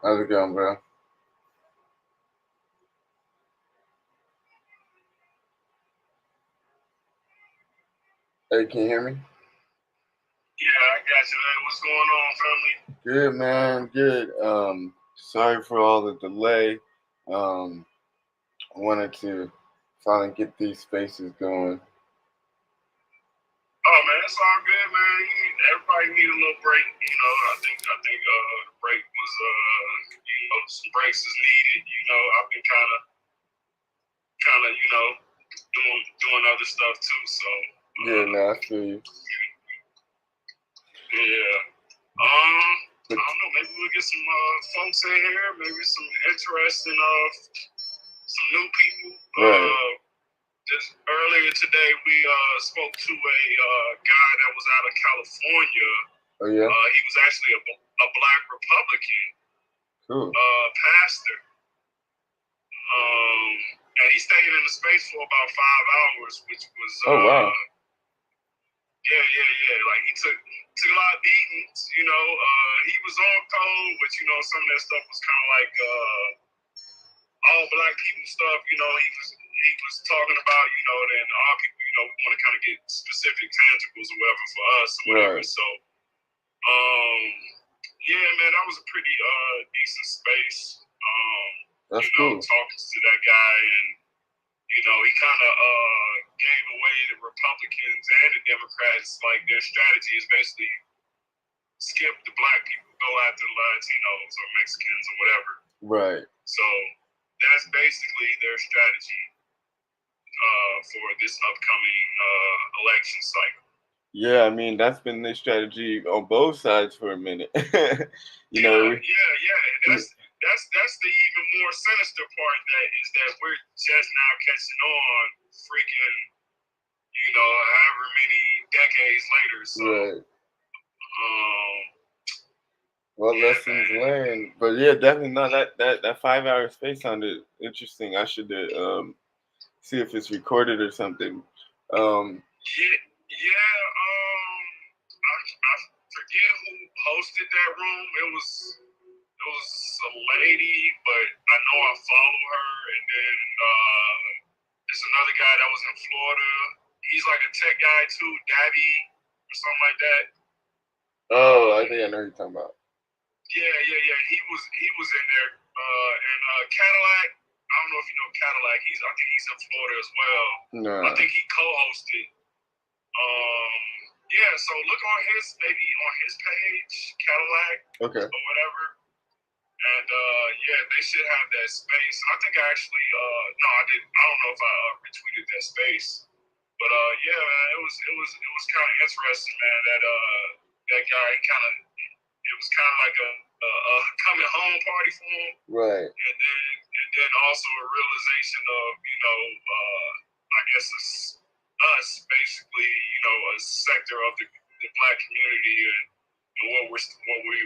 How's it going, bro? Hey, can you hear me? Yeah, I got you. Hey, what's going on, family? Good, man. Good. Sorry for all the delay. I wanted to finally get these spaces going. Oh man, it's all good, man. Everybody need a little break. I think the break was some breaks is needed. I've been kind of doing other stuff too. So Yeah, no, I feel you. yeah. I don't know. Maybe we'll get some folks in here. Maybe some interesting some new people. Right. Just earlier today, we spoke to a guy that was out of California. Oh yeah. He was actually a black Republican Cool. pastor, and he stayed in the space for about 5 hours, which was Oh wow. yeah. Like he took a lot of beatings. He was on code, but some of that stuff was kind of like all black people stuff. He was talking about then all people we want to kind of get specific tangibles or whatever for us or whatever. Right. So yeah, man, that was a pretty decent space. That's cool. Talking to that guy, and he kind of gave away the Republicans and the Democrats, like their strategy is basically skip the black people, go after the Latinos or Mexicans or whatever. Right. So that's basically their strategy for this upcoming election cycle. Yeah, I mean that's been the strategy on both sides for a minute. Yeah. That's the even more sinister part that we're just now catching on, freaking, however many decades later. So, right. Well, yeah, lessons man. learned, but yeah, definitely not that 5 hour space sounded interesting. I should see if it's recorded or something. Yeah. I forget who hosted that room. It was a lady, but I know I follow her. And then there's another guy that was in Florida. He's like a tech guy too, Dabby or something like that. Oh, I think I know who you're talking about. Yeah. He was in there. And Cadillac. I don't know if you know Cadillac. I think he's in Florida as well. No. I think he co-hosted. Yeah. So look on his page, Cadillac. Okay. Or whatever. And yeah, they should have that space. I think I actually no, I didn't. I don't know if I retweeted that space, but yeah, man, it was kind of interesting, man. That guy it was kind of like a coming home party for him, right? And then also a realization of I guess it's us basically a sector of the black community and what we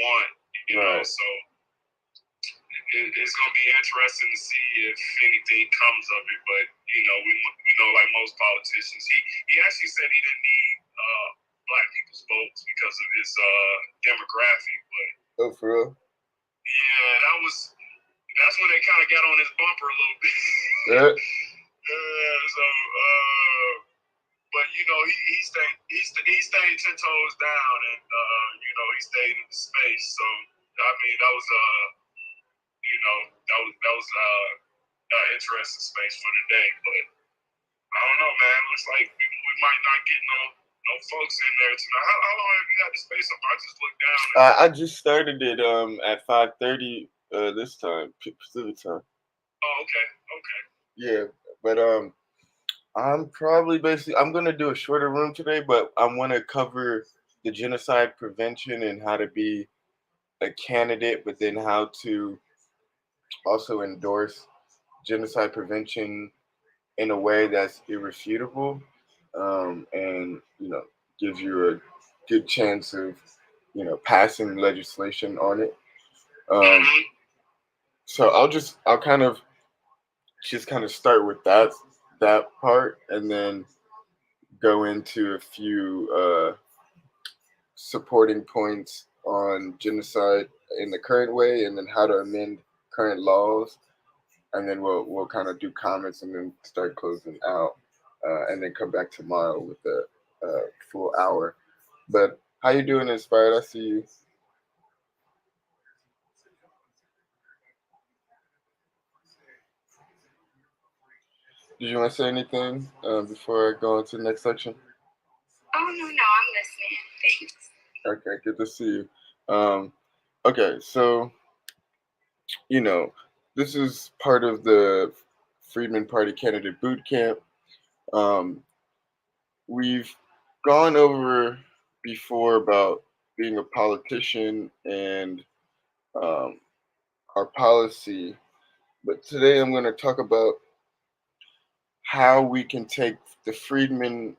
want. Right. So it's going to be interesting to see if anything comes of it. But we know like most politicians, he actually said he didn't need black people's votes because of his demographic. But oh, for real? Yeah, that's when they kind of got on his bumper a little bit. Yeah. So, but he stayed 10 toes down, and he stayed in the space. So I mean, that was that was interesting space for the day. But I don't know, man. Looks like we might not get no folks in there tonight. How long have you had the space up? I just looked down. I just started it at 5:30 this time Pacific time. Oh, okay. Yeah, but I'm gonna do a shorter room today, but I want to cover the genocide prevention and how to be a candidate, but then how to also endorse genocide prevention in a way that's irrefutable, and gives you a good chance of passing legislation on it. So I'll kind of just kind of start with that part, and then go into a few supporting points on genocide in the current way, and then how to amend current laws, and then we'll kind of do comments and then start closing out, and then come back tomorrow with a full hour. But how you doing, Inspired? I see you. Did you want to say anything before I go into the next section? Oh, no, I'm listening. Thanks. Okay, good to see you. Okay, so this is part of the Freedmen Party candidate boot camp. Um, we've gone over before about being a politician and um, our policy, but today I'm going to talk about how we can take the Freedmen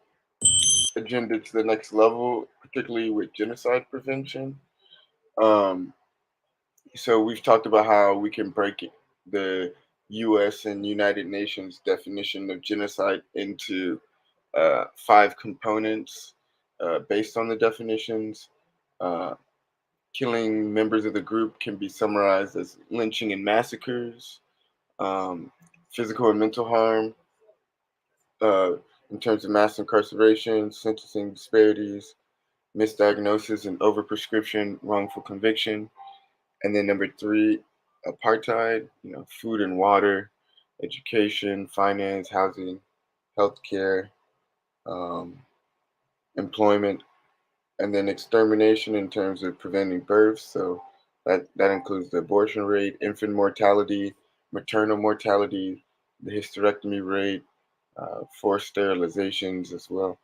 agenda to the next level, particularly with genocide prevention. Um, so we've talked about how we can break the U.S. and United Nations definition of genocide into five components based on the definitions. Uh, Killing members of the group can be summarized as lynching and massacres, um, physical and mental harm, uh, in terms of mass incarceration, sentencing disparities, misdiagnosis and overprescription, wrongful conviction. And then number three, apartheid, food and water, education, finance, housing, healthcare, um, employment, and then extermination in terms of preventing births. So that includes the abortion rate, infant mortality, maternal mortality, the hysterectomy rate, forced sterilizations as well.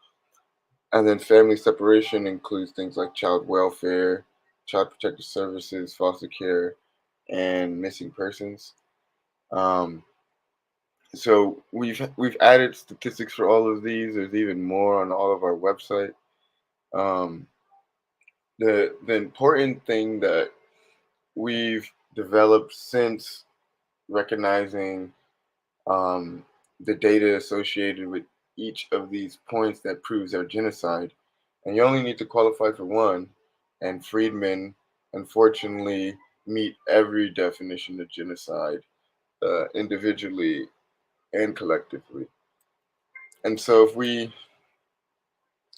And then family separation includes things like child welfare, child protective services, foster care, and missing persons. Um, so we've added statistics for all of these. There's even more on all of our website. Um, the important thing that we've developed since recognizing um, the data associated with each of these points that proves our genocide, and you only need to qualify for one. And Freedmen, unfortunately, meet every definition of genocide, individually and collectively. And so, if we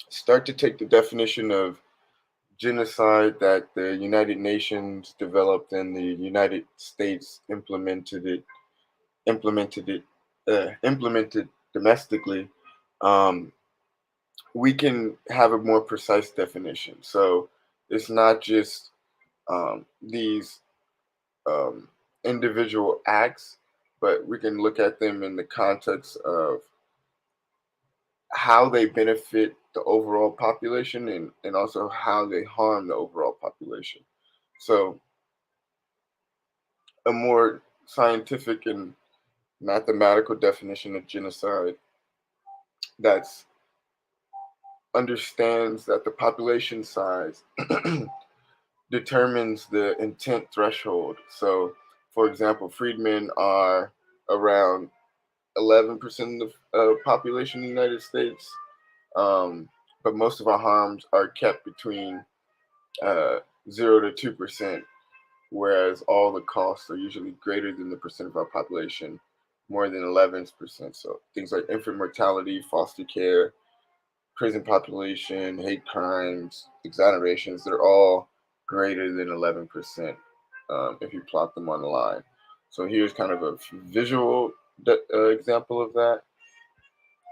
start to take the definition of genocide that the United Nations developed and the United States implemented domestically, um, we can have a more precise definition. So it's not just these um, individual acts, but we can look at them in the context of how they benefit the overall population, and also how they harm the overall population. So a more scientific and mathematical definition of genocide that's understands that the population size determines the intent threshold. So, for example, freedmen are around 11% of the population in the United States, um, but most of our harms are kept between uh, 0 to 2%, whereas all the costs are usually greater than the percent of our population, more than 11%. So, things like infant mortality, foster care, prison population, hate crimes, exonerations, they're all greater than 11% if you plot them on the line. So here's kind of a visual example of that,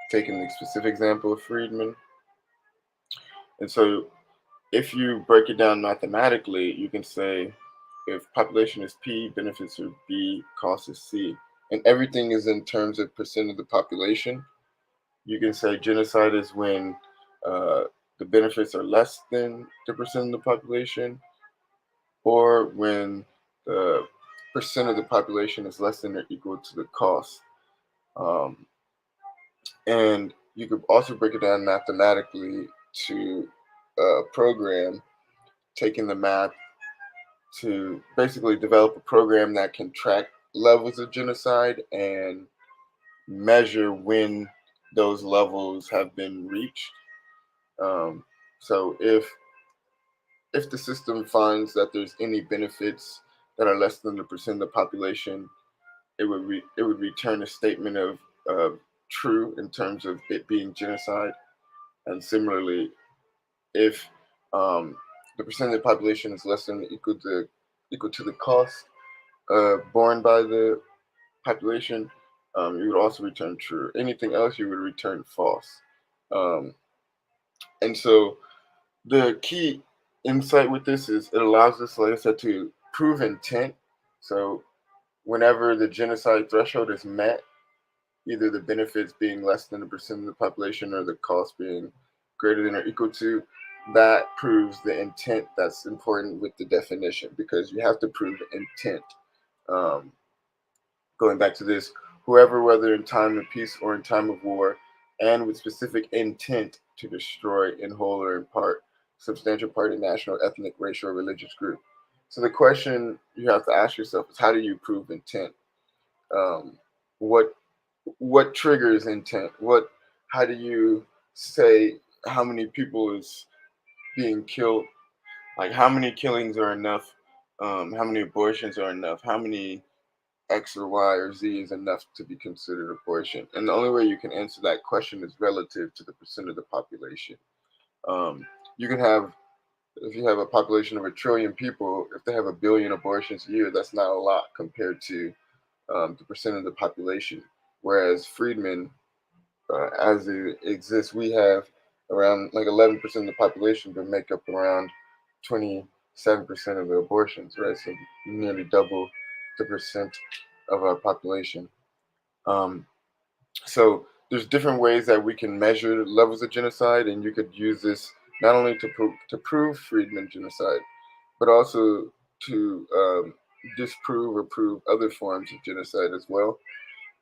taking the specific example of Friedman. And so if you break it down mathematically, you can say if population is P, benefits are B, cost is C. And everything is in terms of percent of the population. You can say genocide is when uh, the benefits are less than the percent of the population, or when the percent of the population is less than or equal to the cost. Um, and you could also break it down mathematically to a program, taking the math to basically develop a program that can track levels of genocide and measure when those levels have been reached. Um, so if if the system finds that there's any benefits that are less than the percent of the population, it would return a statement of true in terms of it being genocide. And similarly, if the percent of the population is less than equal to the cost borne by the population, you would also return true. Anything else, you would return false. Um, and so the key insight with this is it allows us, like I said, to prove intent. So whenever the genocide threshold is met, either the benefits being less than a percent of the population or the cost being greater than or equal to, that proves the intent that's important with the definition because you have to prove intent. Um, Going back to this, whoever, whether in time of peace or in time of war, and with specific intent to destroy in whole or in part, substantial part of national, ethnic, racial, or religious group. So the question you have to ask yourself is how do you prove intent? Um, what what triggers intent? How do you say how many people is being killed? Like how many killings are enough? How many abortions are enough? How many X or Y or Z is enough to be considered abortion? And the only way you can answer that question is relative to the percent of the population. You can have, if you have a population of 1 trillion people, if they have 1 billion abortions a year, that's not a lot compared to the percent of the population. Whereas Freedmen, as it exists, we have around like 11% of the population, but make up around 27% of the abortions, right? So nearly double the percent of our population. Um, so there's different ways that we can measure levels of genocide, and you could use this not only to prove Friedman genocide, but also to disprove or prove other forms of genocide as well.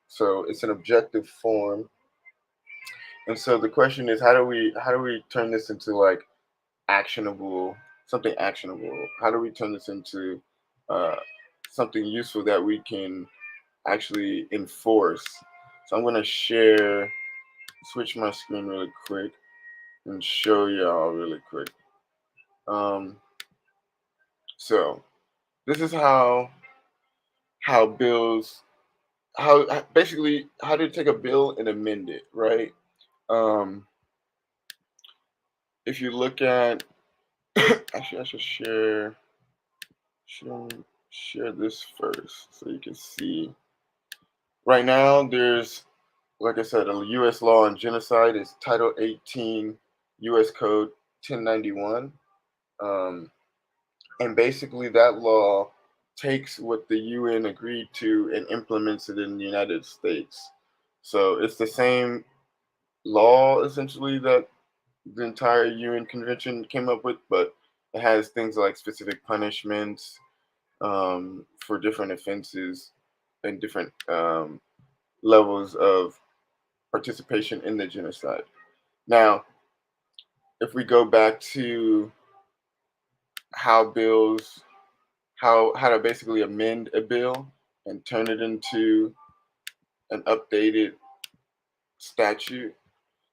So it's an objective form, and so the question is, how do we turn this into like actionable something actionable? How do we turn this into uh, something useful that we can actually enforce? So I'm gonna switch my screen really quick and show y'all really quick. Um, so this is how bills basically how to take a bill and amend it, right? Um, if you look at actually I should share share this first so you can see. Right now, there's, like I said, a U.S. law on genocide is Title 18 U.S. Code 1091. Um, and basically, that law takes what the UN agreed to and implements it in the United States. So it's the same law, essentially, that the entire UN convention came up with, but it has things like specific punishments for different offenses and different levels of participation in the genocide. Now, if we go back to how bills, how to basically amend a bill and turn it into an updated statute,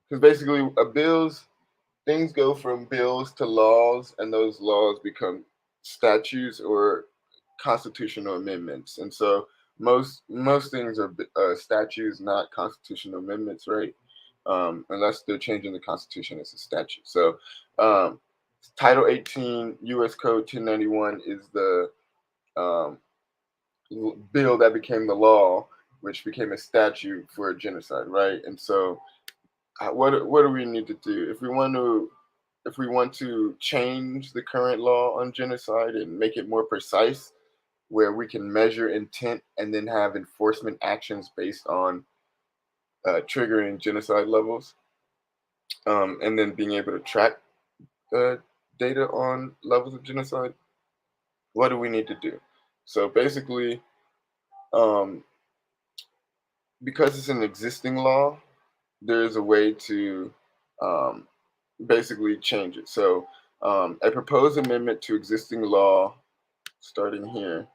because basically a bills things go from bills to laws, and those laws become statutes or constitutional amendments. And so most things are statutes, not constitutional amendments, right? Unless they're changing the Constitution as a statute. So um, Title 18 U.S. Code 1091 is the um, bill that became the law, which became a statute for genocide, right? And so what do we need to do if we want to change the current law on genocide and make it more precise, where we can measure intent and then have enforcement actions based on triggering genocide levels, and then being able to track data on levels of genocide? What do we need to do? So basically, um, because it's an existing law, there is a way to um, basically change it. So a proposed amendment to existing law, starting here,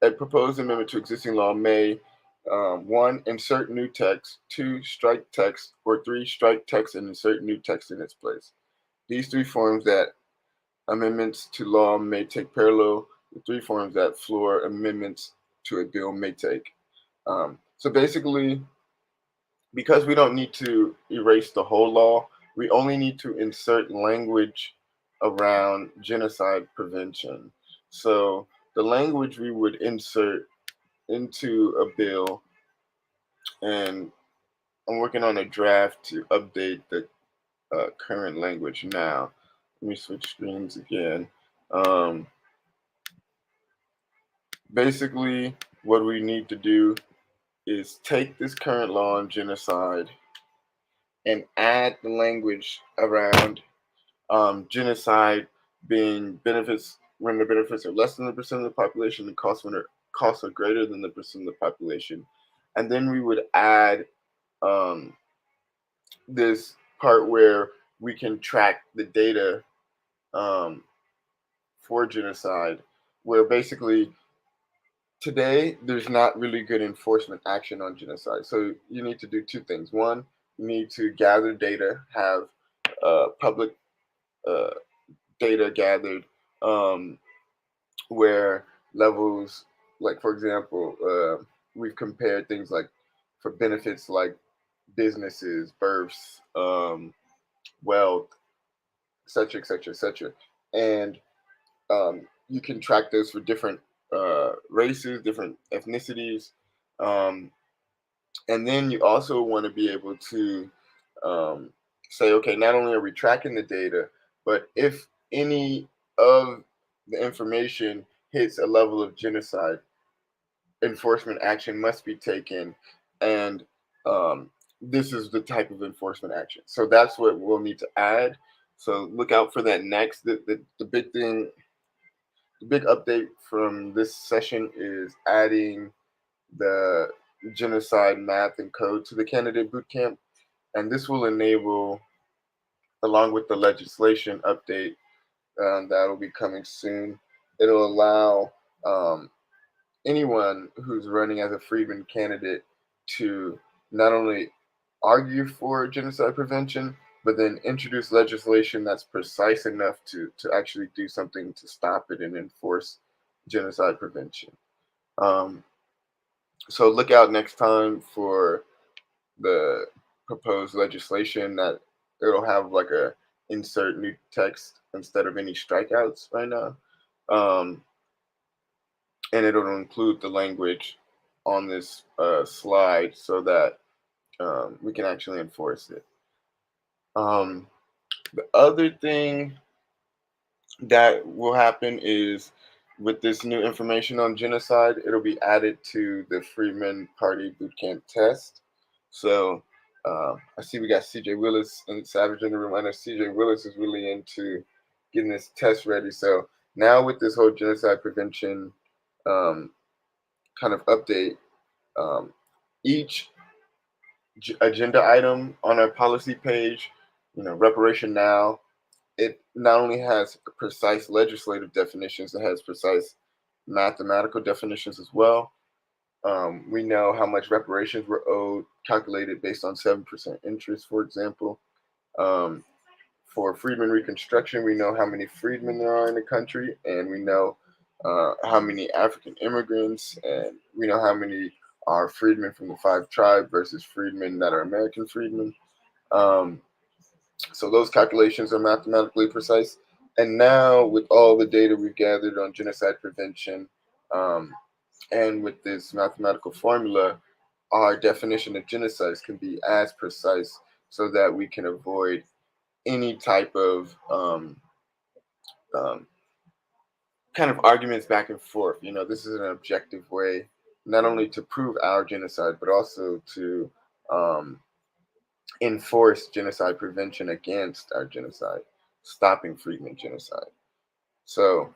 a proposed amendment to existing law may one, insert new text, two, strike text, or three, strike text and insert new text in its place. These three forms that Amendments to law may take parallel with reforms that floor amendments to a bill may take. So basically, because we don't need to erase the whole law, we only need to insert language around genocide prevention. So the language we would insert into a bill, and I'm working on a draft to update the current language now. Let me switch screens again. Um, Basically, what we need to do is take this current law on genocide and add the language around genocide being benefits when the benefits are less than the percent of the population, the costs when costs are greater than the percent of the population, and then we would add um, this part where we can track the data um, for genocide, where basically today there's not really good enforcement action on genocide. So you need to do two things. One, you need to gather data, have public uh, data gathered um, where levels, like for example, we've compared things like for benefits like businesses, births, wealth, etc., etc., etc., and you can track those for different races, different ethnicities, um, and then you also want to be able to um, say, okay, not only are we tracking the data, but if any of the information hits a level of genocide, enforcement action must be taken, and this is the type of enforcement action. So that's what we'll need to add. So look out for that next. The big thing, the big update from this session is adding the genocide math and code to the candidate bootcamp, and this will enable, along with the legislation update that will be coming soon, it'll allow anyone who's running as a Freedmen candidate to not only argue for genocide prevention, but then introduce legislation that's precise enough to actually do something to stop it and enforce genocide prevention. Um, so look out next time for the proposed legislation that it'll have like a insert new text instead of any strikeouts right now. Um, and it'll include the language on this slide so that we can actually enforce it. Um, the other thing that will happen is with this new information on genocide, it'll be added to the Freedmen Party Bootcamp test. So I see we got CJ Willis and Savage in the room. I know CJ Willis is really into getting this test ready. So now with this whole genocide prevention um, kind of update, um, each agenda item on our policy page, reparation now, it not only has precise legislative definitions, it has precise mathematical definitions as well. We know how much reparations were owed, calculated based on 7% interest, for example. Um, for freedmen reconstruction, we know how many freedmen there are in the country, and we know how many African immigrants, and we know how many are freedmen from the five tribes versus freedmen that are American freedmen. Um, so those calculations are mathematically precise. And now, with all the data we've gathered on genocide prevention, um, and with this mathematical formula, our definition of genocides can be as precise so that we can avoid any type of um, kind of arguments back and forth. This is an objective way not only to prove our genocide, but also to um, enforce genocide prevention against our genocide, stopping Freedmen genocide. So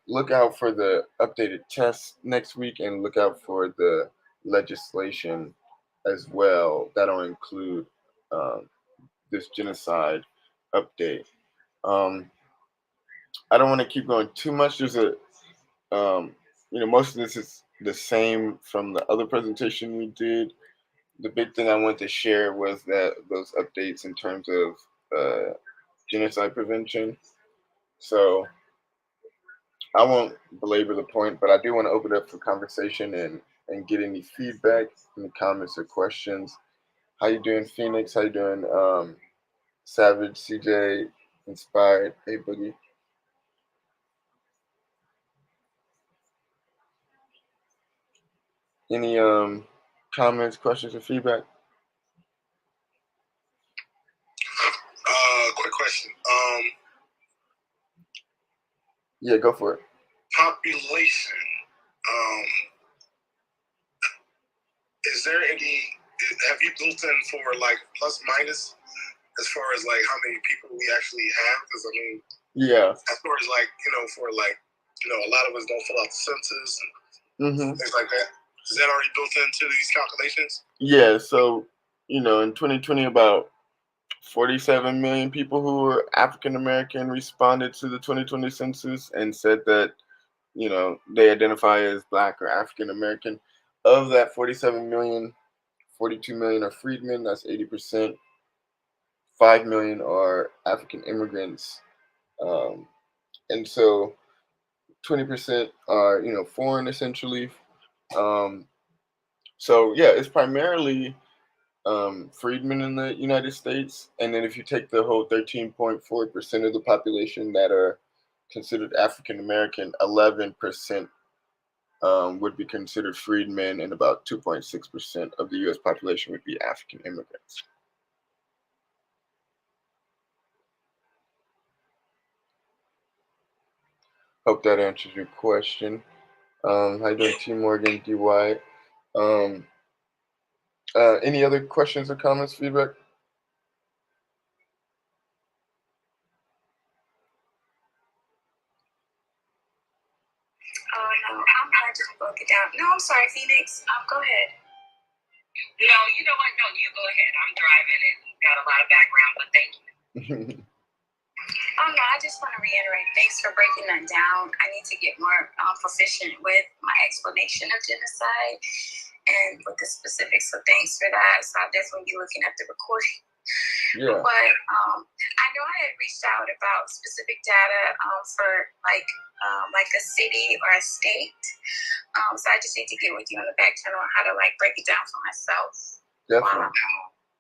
look out for the updated test next week and look out for the legislation as well. That'll include um, this genocide update. Um, I don't want to keep going too much. Um, most of this is the same from the other presentation we did. The big thing I wanted to share was that those updates in terms of genocide prevention. So I won't belabor the point, but I do want to open it up for conversation and get any feedback, any comments or questions. How you doing, Phoenix? How you doing, Savage, CJ, Inspired, Hey Boogie? Any comments, questions, or feedback? Quick question. Yeah, go for it. Population. Is there any? Have you built in for like plus minus as far as like how many people we actually have? Because I mean, Yeah. as far as like for like a lot of us don't fill out the census and things like that. Is that already built into these calculations? Yeah. So in 2020, about 47 million people who were African American responded to the 2020 census and said that they identify as Black or African American. Of that 47 million, 42 million are freedmen. That's 80%. 5 million are African immigrants, and so 20% are foreign essentially. Um, so yeah, it's primarily freedmen in the United States, and then if you take the whole 13.4% of the population that are considered African American, 11% would be considered freedmen, and about 2.6% of the U.S. population would be African immigrants. Hope that answers your question. How you doing, T. Morgan, D. White? Any other questions or comments, feedback? Oh no, I just broke it down. No, I'm sorry, Phoenix. Go ahead. No, you know what? No, you go ahead. I'm driving and got a lot of background, but thank you. Oh no, I just want to reiterate. Thanks for breaking that down. I need to get more proficient with my explanation of genocide and with the specifics. So thanks for that. So I'll definitely be looking at the recording. Yeah. But I know I had reached out about specific data for like a city or a state. So I just need to get with you on the back channel on how to like break it down for myself. Definitely. While I'm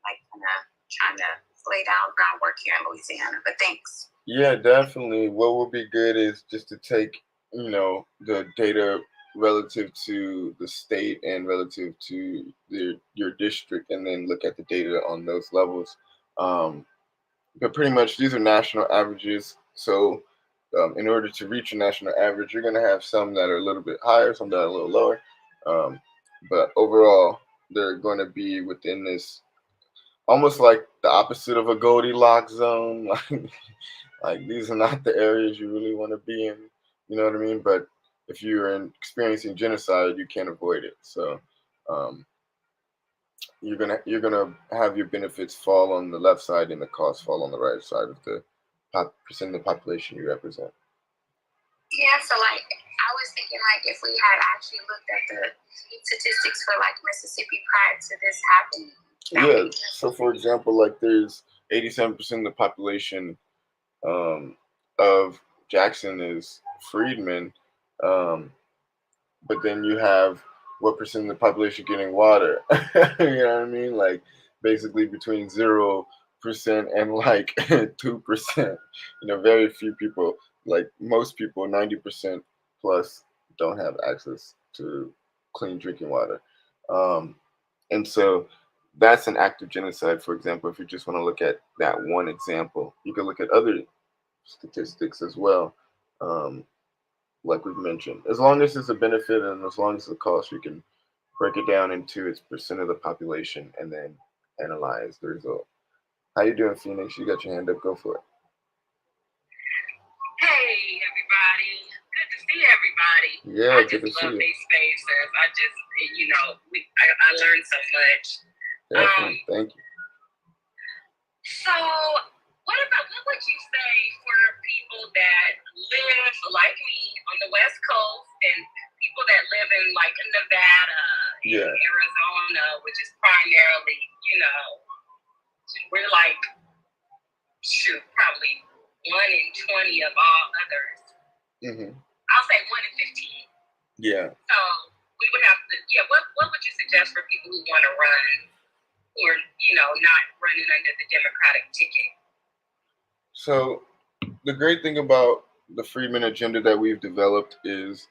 like kind of trying to lay down groundwork here in Louisiana. But thanks. Yeah, definitely. What would be good is just to take, the data relative to the state and relative to your district, and then look at the data on those levels. But pretty much these are national averages. So in order to reach a national average, you're going to have some that are a little bit higher, some that are a little lower. But overall, they're going to be within this almost like the opposite of a Goldilocks zone. Like these are not the areas you really want to be in. You know what I mean? But if you're experiencing genocide, you can't avoid it. So um, you're gonna have your benefits fall on the left side and the costs fall on the right side of the percent of the population you represent. Yeah, so like I was thinking like if we had actually looked at the statistics for like Mississippi prior to this happening. Yeah. So for example, like there's 87% of the population of Jackson is freedmen, but then you have what percent of the population getting water? You know what I mean? Like basically between 0% and like 2%. Very few people, like most people, 90% plus don't have access to clean drinking water. And so that's an act of genocide, for example, if you just want to look at that one example. You can look at other statistics as well, like we've mentioned. As long as it's a benefit and as long as it's a cost, you can break it down into its percent of the population and then analyze the result. How you doing, Phoenix? You got your hand up. Go for it. Hey, everybody. Good to see everybody. Yeah, I good to just see love you. these spaces. I learned so much. Definitely. Thank you. So, what would you say for people that live like me on the West Coast and people that live in like Nevada and Arizona, which is primarily, we're like, probably 1 in 20 of all others. Mm-hmm. I'll say 1 in 15. Yeah. So we would have to, what would you suggest for people who want to run, who are, not running under the Democratic ticket? So the great thing about the Freedmen agenda that we've developed is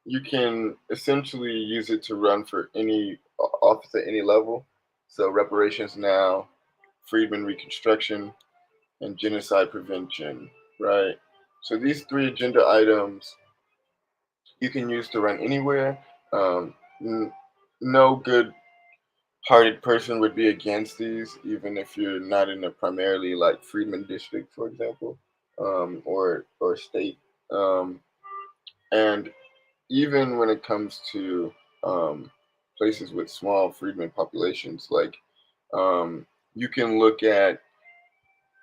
you can essentially use it to run for any office at any level. So reparations now, Freedmen reconstruction, and genocide prevention, right? So these three agenda items you can use to run anywhere. Um, no good-hearted person would be against these, even if you're not in a primarily like Freedmen district, for example, or state. Um, and even when it comes to places with small freedmen populations, like you can look at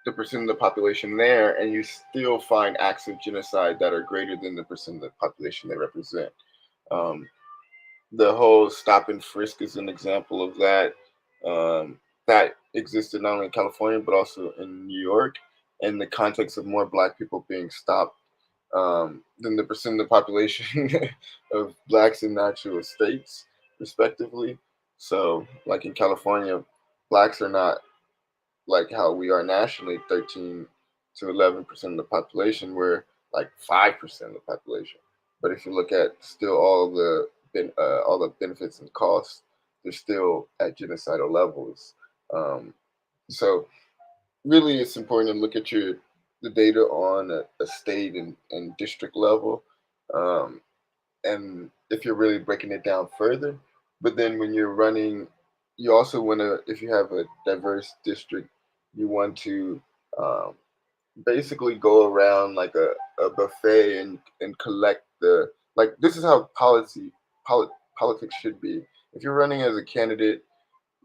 the percent of the population there, and you still find acts of genocide that are greater than the percent of the population they represent. Um, the whole stop and frisk is an example of that. That existed not only in California but also in New York, in the context of more Black people being stopped than the percent of the population of Blacks in the actual states, respectively. So, like in California, Blacks are not like how we are nationally, 13 to 11% of the population. We're like 5% of the population. But if you look at still all the benefits and costs, they're still at genocidal levels. So really, it's important to look at the data on a state and district level, um, and if you're really breaking it down further. But then when you're running, you also want to, if you have a diverse district, you want to um, basically go around like a buffet and collect the, like, this is how politics should be. If you're running as a candidate,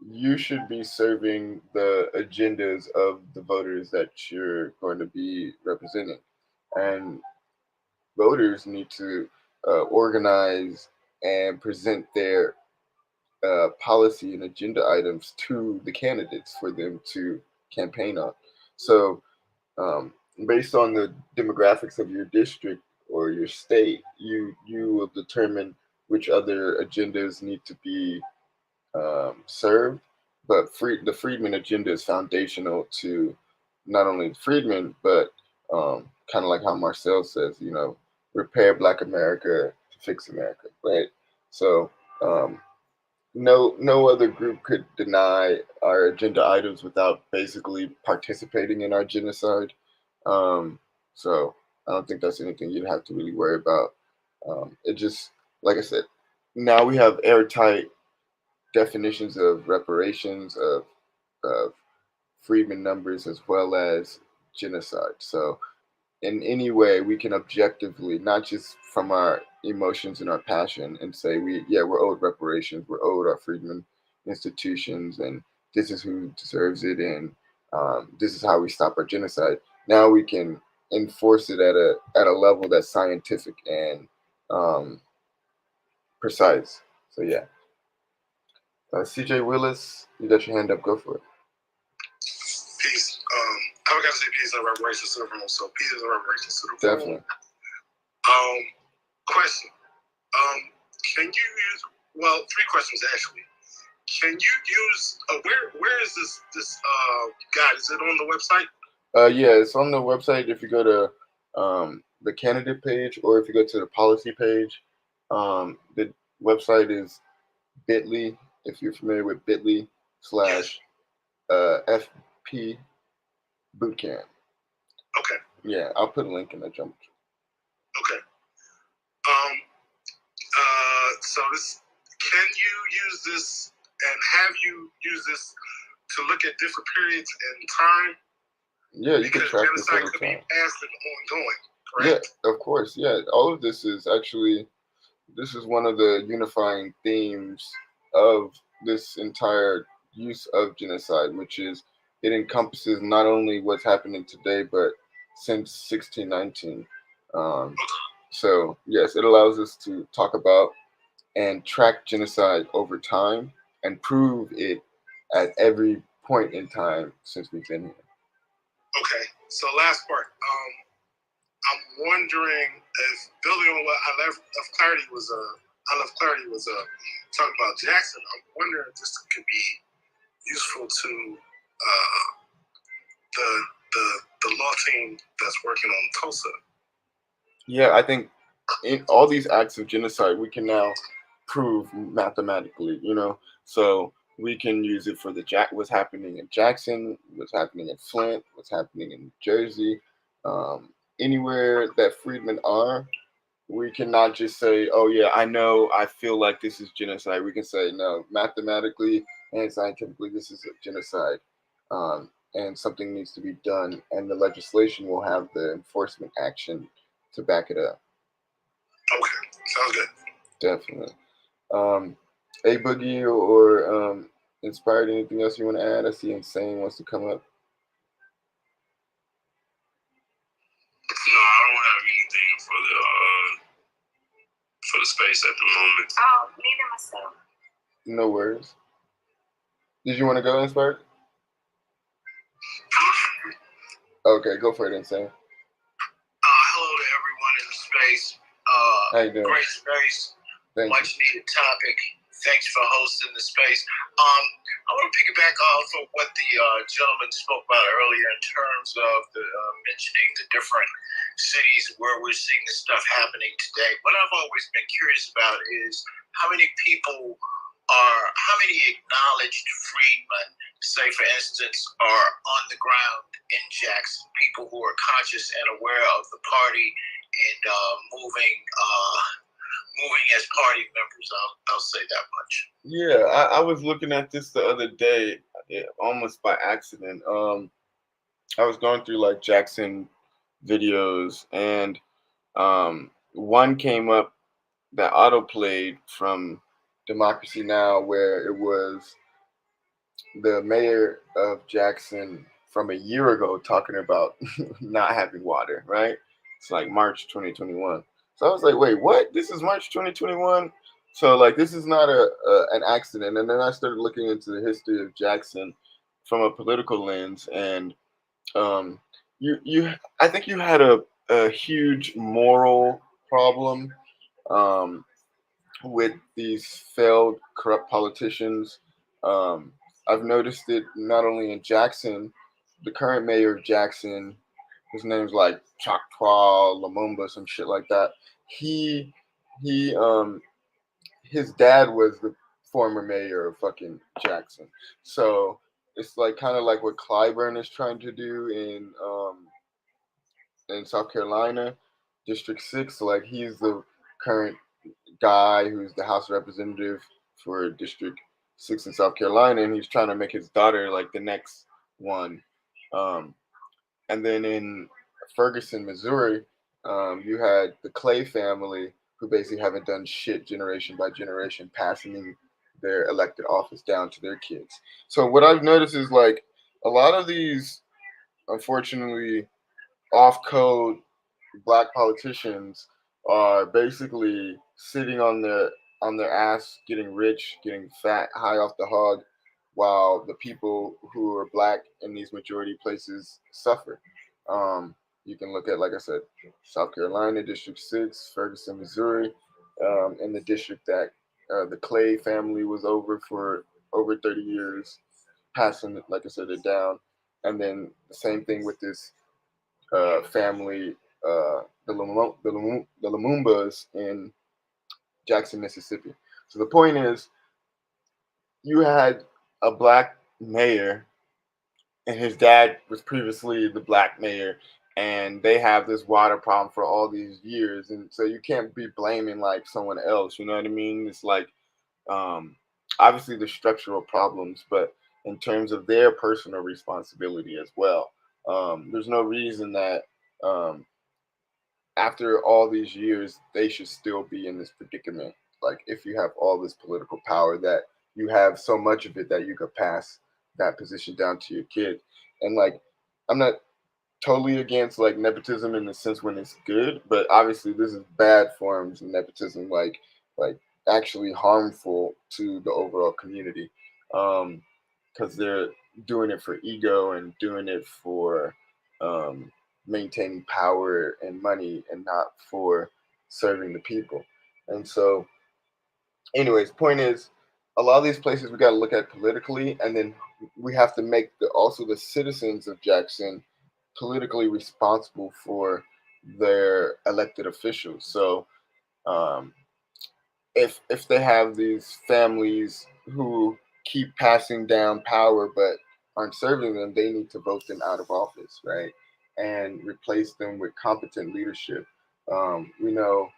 you should be serving the agendas of the voters that you're going to be representing. And voters need to organize and present their policy and agenda items to the candidates for them to campaign on. So, um, based on the demographics of your district or your state, you will determine which other agendas need to be served. But the Freedmen agenda is foundational to not only the Freedmen, but kind of like how Marcel says, repair Black America to fix America, right? So no other group could deny our agenda items without basically participating in our genocide. Um, so I don't think that's anything you'd have to really worry about. It just, like I said, now we have airtight definitions of reparations, of Freedmen numbers, as well as genocide. So, in any way, we can objectively, not just from our emotions and our passion, and say we're owed reparations, we're owed our Freedmen institutions, and this is who deserves it, and this is how we stop our genocide. Now we can enforce it at a level that's scientific and um, precise. So yeah. CJ Willis, you got your hand up. Go for it. Peace. I got to say peace and reparations to the room. So peace and reparations to the room. Definitely. Question. Can you use? Well, three questions actually. Can you use? Where is this guide? Is it on the website? Yeah, it's on the website. If you go to the candidate page, or if you go to the policy page, the website is bit.ly. If you're familiar with bit.ly / FP bootcamp. Okay. Yeah, I'll put a link in the jump. Okay. So this, can you use this, and have you used this to look at different periods in time? Yeah, you can track this over time. Could be past and ongoing, correct? Yeah, of course. Yeah, all of this is actually, this is one of the unifying themes of this entire use of genocide, which is it encompasses not only what's happening today, but since 1619. So, yes, it allows us to talk about and track genocide over time and prove it at every point in time since we've been here. Okay. So last part. I'm wondering if building on what I left of clarity was talking about Jackson. I'm wondering if this could be useful to the law team that's working on Tulsa. Yeah, I think in all these acts of genocide, we can now prove mathematically, so we can use it for what's happening in Jackson, what's happening in Flint, what's happening in Jersey, anywhere that freedmen are. We cannot just say, "Oh yeah, I feel like this is genocide." We can say, "No, mathematically and scientifically, this is a genocide, and something needs to be done." And the legislation will have the enforcement action to back it up. Okay, sounds good. Definitely. A Boogie or Inspired, anything else you want to add? I see Insane wants to come up. No, I don't have anything for the space at the moment. Oh, neither myself. No worries. Did you want to go, Inspired? Okay, go for it, Insane. Hello to everyone in the space. How you doing? Great space. Thank Much you. needed topic. Thanks for hosting the space. I want to piggyback off of what the gentleman spoke about earlier in terms of the mentioning the different cities where we're seeing this stuff happening today. What I've always been curious about is how many acknowledged freedmen, say for instance, are on the ground in Jackson, people who are conscious and aware of the party and moving as party members. I'll say that much. Yeah, I was looking at this the other day, almost by accident. I was going through like Jackson videos, and one came up that auto played from Democracy Now, where it was the mayor of Jackson from a year ago talking about not having water, right? It's like March 2021. So I was like, wait, what? This is March 2021? So like this is not an accident. And then I started looking into the history of Jackson from a political lens, and um, you I think you had a huge moral problem um, with these failed corrupt politicians. Um, I've noticed it not only in Jackson, the current mayor of Jackson, his name's like Choctaw Lumumba, some shit like that. He he his dad was the former mayor of fucking Jackson. So it's like kind of like what Clyburn is trying to do in South Carolina, District 6. So like he's the current guy who's the House Representative for District 6 in South Carolina, and he's trying to make his daughter like the next one. Um, and then in Ferguson, Missouri, you had the Clay family, who basically haven't done shit generation by generation, passing their elected office down to their kids. So what I've noticed is like a lot of these, unfortunately, off code black politicians are basically sitting on their ass, getting rich, getting fat, high off the hog, while the people who are black in these majority places suffer. You can look at, like I said, South Carolina, District 6, Ferguson, Missouri, in the district that the Clay family was over for over 30 years, passing, like I said, it down. And then the same thing with this family, the Lumumbas in Jackson, Mississippi. So the point is, you had a black mayor, and his dad was previously the black mayor, and they have this water problem for all these years, and so you can't be blaming like someone else. You know what I mean? It's like um, obviously the structural problems, but in terms of their personal responsibility as well, there's no reason that um, after all these years, they should still be in this predicament. Like, if you have all this political power, that you have so much of it that you could pass that position down to your kid. And like, I'm not totally against like nepotism in the sense when it's good, but obviously this is bad forms of nepotism, like actually harmful to the overall community, because they're doing it for ego and doing it for maintaining power and money and not for serving the people. And so, anyways, point is, a lot of these places we got to look at politically, and then we have to make also the citizens of Jackson politically responsible for their elected officials. So um, if they have these families who keep passing down power but aren't serving them, they need to vote them out of office, right? And replace them with competent leadership. We know,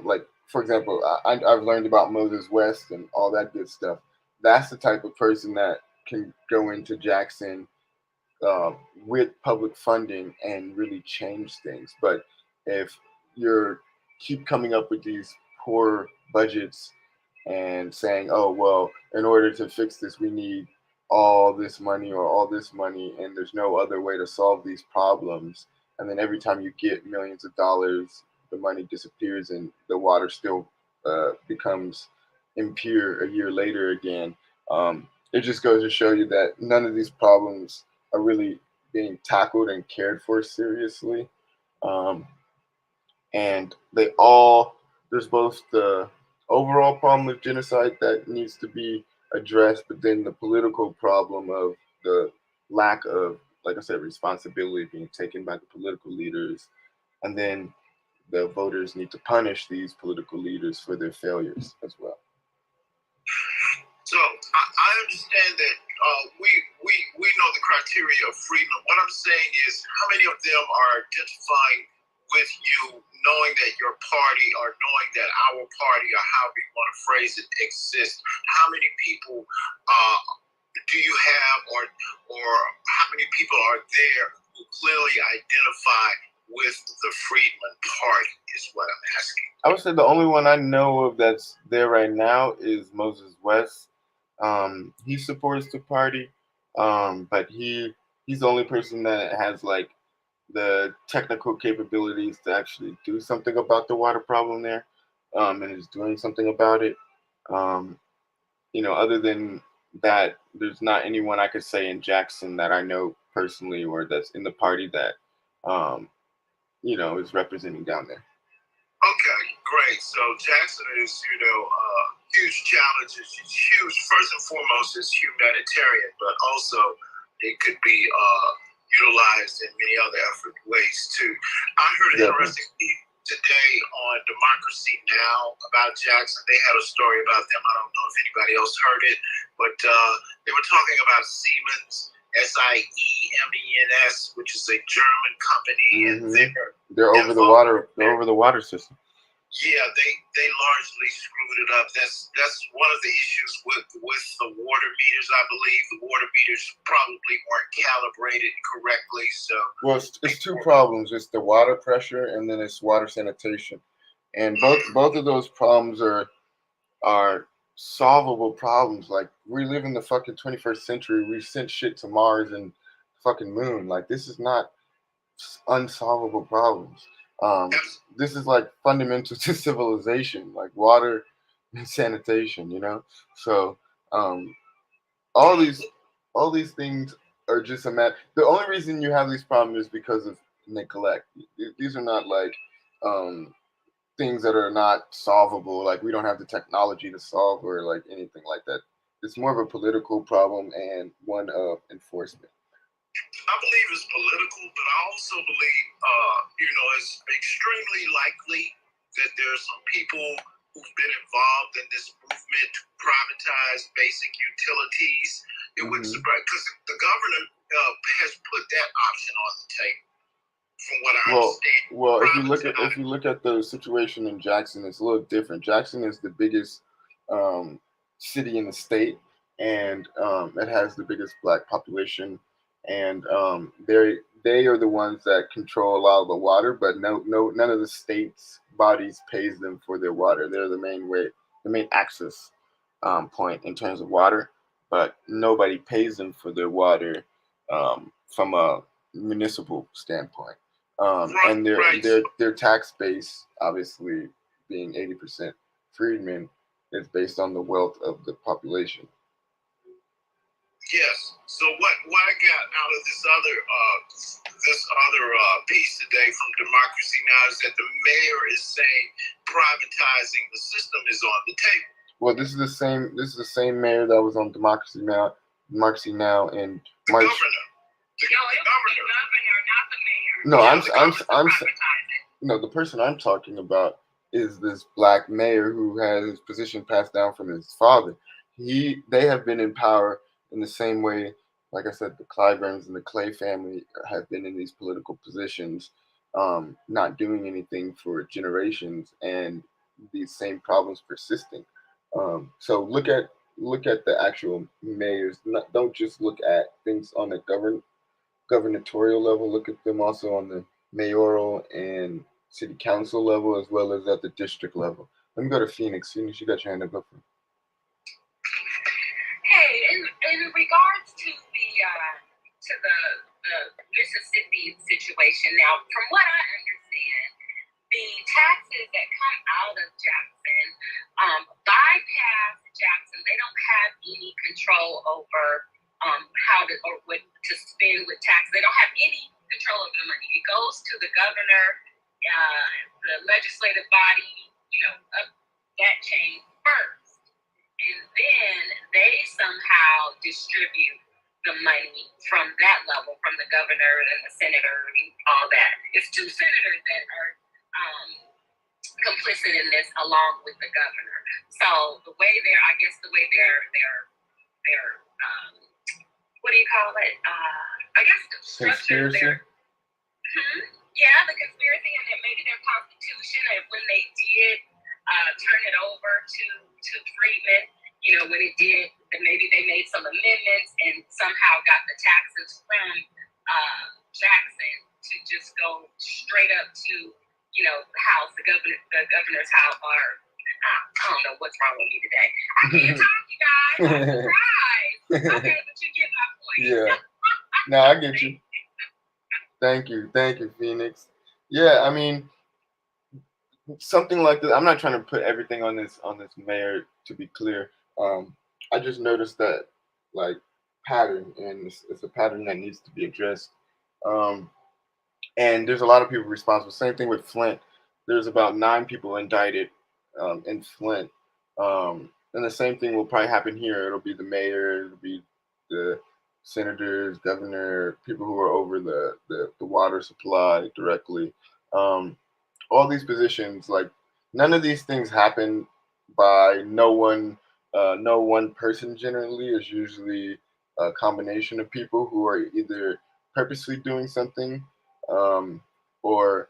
like for example, I've learned about Moses West and all that good stuff. That's the type of person that can go into Jackson uh, with public funding and really change things. But if you're keep coming up with these poor budgets and saying, "Oh well, in order to fix this, we need all this money or all this money," and there's no other way to solve these problems, and then every time you get millions of dollars, the money disappears and the water still becomes impure a year later again. It just goes to show you that none of these problems are really being tackled and cared for seriously. Um, and they all, there's both the overall problem of genocide that needs to be addressed, but then the political problem of the lack of, like I said, responsibility being taken by the political leaders, and then the voters need to punish these political leaders for their failures as well. So I understand that we know the criteria of freedom. What I'm saying is, how many of them are identifying with you, knowing that your party or knowing that our party or however you want to phrase it exists? How many people do you have, or how many people are there who clearly identify with the Freedmen Party? Is what I'm asking. I would say the only one I know of that's there right now is Moses West. He supports the party, but he's the only person that has like the technical capabilities to actually do something about the water problem there, and is doing something about it. Um, other than that, there's not anyone I could say in Jackson that I know personally or that's in the party that um, is representing down there. Okay, great. So Jackson is, huge challenges. It's huge. First and foremost, it's humanitarian, but also it could be utilized in many other effort ways too. I heard an interesting piece today on Democracy Now about Jackson. They had a story about them. I don't know if anybody else heard it, but they were talking about Siemens. Siemens, which is a German company, and they're over the water. They're over the water system. Yeah, they largely screwed it up. That's one of the issues with the water meters. I believe the water meters probably weren't calibrated correctly. So well, it's two problems. It's the water pressure, and then it's water sanitation, and both of those problems are solvable problems. Like, we live in the fucking 21st century. We sent shit to Mars and fucking moon. Like, this is not unsolvable problems. This is like fundamental to civilization, like water and sanitation. So all these things are just a matter. The only reason you have these problems is because of neglect. These are not like things that are not solvable. Like, we don't have the technology to solve or like anything like that. It's more of a political problem and one of enforcement. I believe it's political, but I also believe, it's extremely likely that there's some people who've been involved in this movement to privatize basic utilities. It wouldn't surprise, because the governor has put that option on the table. From what I understand. Well, if you look at the situation in Jackson, it's a little different. Jackson is the biggest city in the state, and it has the biggest black population, and they are the ones that control a lot of the water, but none of the state's bodies pays them for their water. They're the main access point in terms of water, but nobody pays them for their water from a municipal standpoint. And their tax base, obviously being 80% freedmen, is based on the wealth of the population. Yes. So what I got out of this other piece today from Democracy Now! Is that the mayor is saying privatizing the system is on the table. Well, this is the same mayor that was on Democracy Now! And The March. governor. The governor, not the mayor. No, Yeah, no, the person I'm talking about is this black mayor who had his position passed down from his father. They have been in power in the same way, like I said, the Clyburns and the Clay family have been in these political positions, not doing anything for generations, and these same problems persisting. So look at the actual mayors. Don't just look at things on the gubernatorial level. Look at them also on the mayoral and city council level, as well as at the district level. Let me go to Phoenix. Phoenix, you got your hand up. Hey, in regards to the Mississippi situation, now from what I understand, the taxes that come out of Jackson bypass Jackson. They don't have any control over how to or what to spend with taxes. They don't have any control over the money. It goes to the governor, the legislative body, up that chain first, and then they somehow distribute the money from that level, from the governor and the senator and all that. It's two senators that are complicit in this, along with the governor. So the way they're what do you call it? I guess the structure of their the conspiracy, and then maybe their constitution, and when they did turn it over to Freedmen, when it did, then maybe they made some amendments and somehow got the taxes from Jackson to just go straight up to the house, the governor's house, or I don't know what's wrong with me today. I can't talk, you guys. I'm surprised. Okay, but you get my point. Yeah. No, I get you. Thank you, Phoenix. Yeah, I mean, something like this. I'm not trying to put everything on this mayor. To be clear, I just noticed that like pattern, and it's a pattern that needs to be addressed. And there's a lot of people responsible. Same thing with Flint. There's about 9 people indicted in Flint, and the same thing will probably happen here. It'll be the mayor, it'll be the senators, governor, people who are over the water supply directly. All these positions, like none of these things happen by no one person. Generally, is usually a combination of people who are either purposely doing something or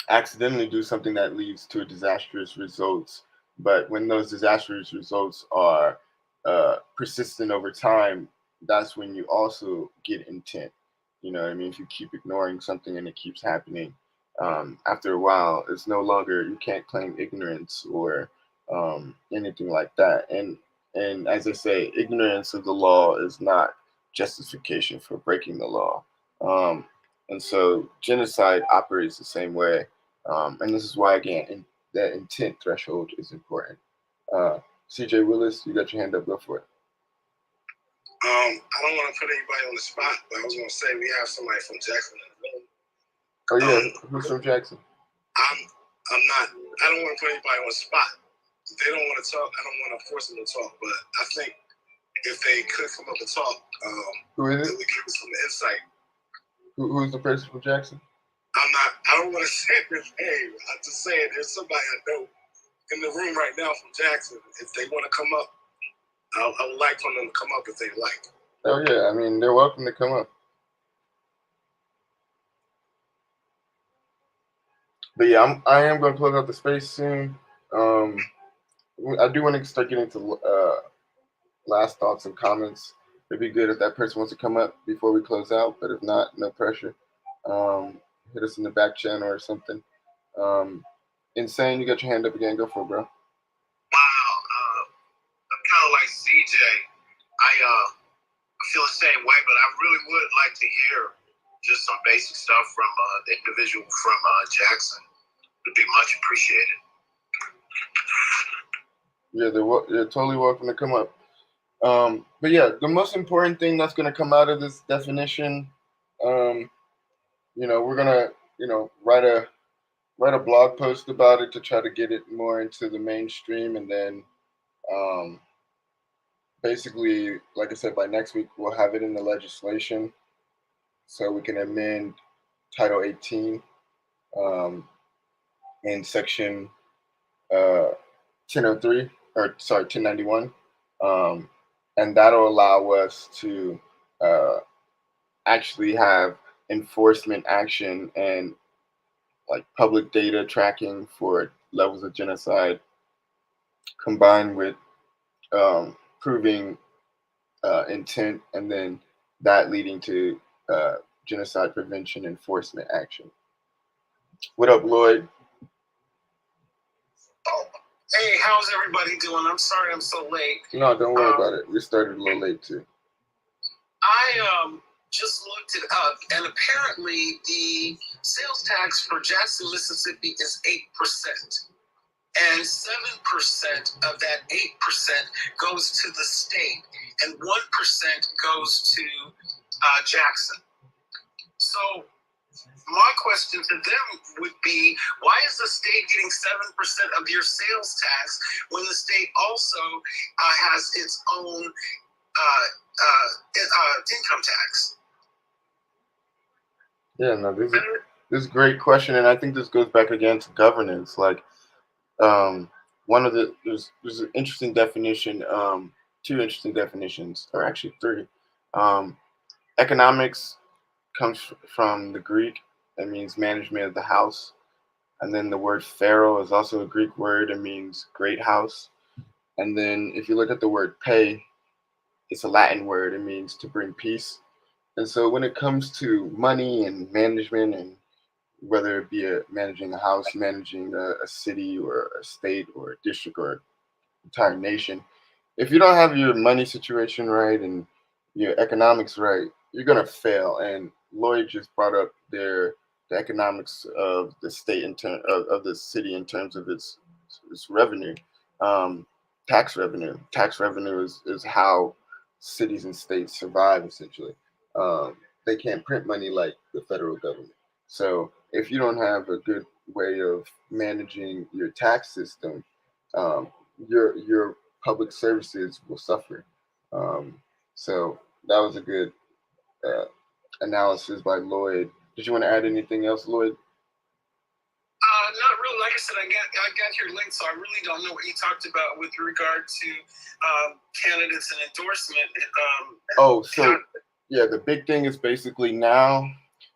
accidentally do something that leads to disastrous results. But when those disastrous results are persistent over time, that's when you also get intent. You know what I mean? If you keep ignoring something and it keeps happening, after a while, it's no longer, you can't claim ignorance or anything like that. And as I say, ignorance of the law is not justification for breaking the law. And so genocide operates the same way. And this is why, again, that intent threshold is important. CJ Willis, you got your hand up. Go for it. I don't want to put anybody on the spot, but I was going to say we have somebody from Jackson in the room. Oh yeah, who's from Jackson? I'm not. I don't want to put anybody on the spot. If they don't want to talk, I don't want to force them to talk. But I think if they could come up and talk, who is it? It would give us some insight. Who's the person from Jackson? I don't want to say their name. I'm just saying there's somebody I know in the room right now from Jackson. If they want to come up, I would like for them to come up if they like. Oh yeah, I mean they're welcome to come up. But yeah, I am going to close out the space soon. I do want to start getting to last thoughts and comments. It'd be good if that person wants to come up before we close out, but if not, no pressure. Hit us in the back channel or something. Insane, you got your hand up again. Go for it, bro. Wow, I'm kind of like CJ. I feel the same way, but I really would like to hear just some basic stuff from the individual from Jackson. Would be much appreciated. Yeah, they're totally welcome to come up. But yeah, the most important thing that's going to come out of this definition, um, we're gonna, write a blog post about it to try to get it more into the mainstream, and then um, basically, like I said, by next week we'll have it in the legislation, so we can amend Title 18 um, in Section 1003, or sorry, 1091, um, and that'll allow us to uh, actually have enforcement action and like public data tracking for levels of genocide, combined with proving intent, and then that leading to uh, genocide prevention enforcement action. What up, Lloyd? Oh, hey, how's everybody doing? I'm sorry I'm so late. No, don't worry about it. We started a little late too. I just looked it up, and apparently the sales tax for Jackson, Mississippi is 8%. And 7% of that 8% goes to the state, and 1% goes to Jackson. So my question to them would be, why is the state getting 7% of your sales tax when the state also has its own income tax? Yeah, no, this is a great question, and I think this goes back again to governance. Like, one of there's an interesting definition, two interesting definitions, or actually three. Economics comes from the Greek. It means management of the house. And then the word pharaoh is also a Greek word. It means great house. And then if you look at the word pay, it's a Latin word. It means to bring peace. And so when it comes to money and management, and whether it be managing a house, managing a city or a state or a district or an entire nation, if you don't have your money situation right and your economics right, you're gonna fail. And Lloyd just brought up the economics of the state of the city in terms of its revenue, um, tax revenue. Tax revenue is how cities and states survive essentially. They can't print money like the federal government. So if you don't have a good way of managing your tax system, um, your public services will suffer. Um, so that was a good uh, analysis by Lloyd. Did you want to add anything else, Lloyd? Not really. Like I said, I got your link, so I really don't know what you talked about with regard to candidates and endorsement. Yeah, the big thing is basically now.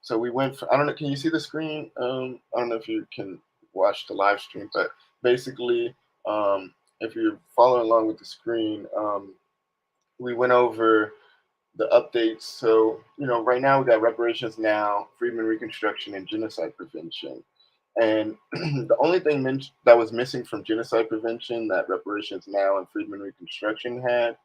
So we went. I don't know. Can you see the screen? I don't know if you can watch the live stream, but basically, if you're following along with the screen, we went over the updates. So, right now we got reparations now, Freedmen Reconstruction, and genocide prevention. And the only thing that was missing from genocide prevention that reparations now and Freedmen Reconstruction had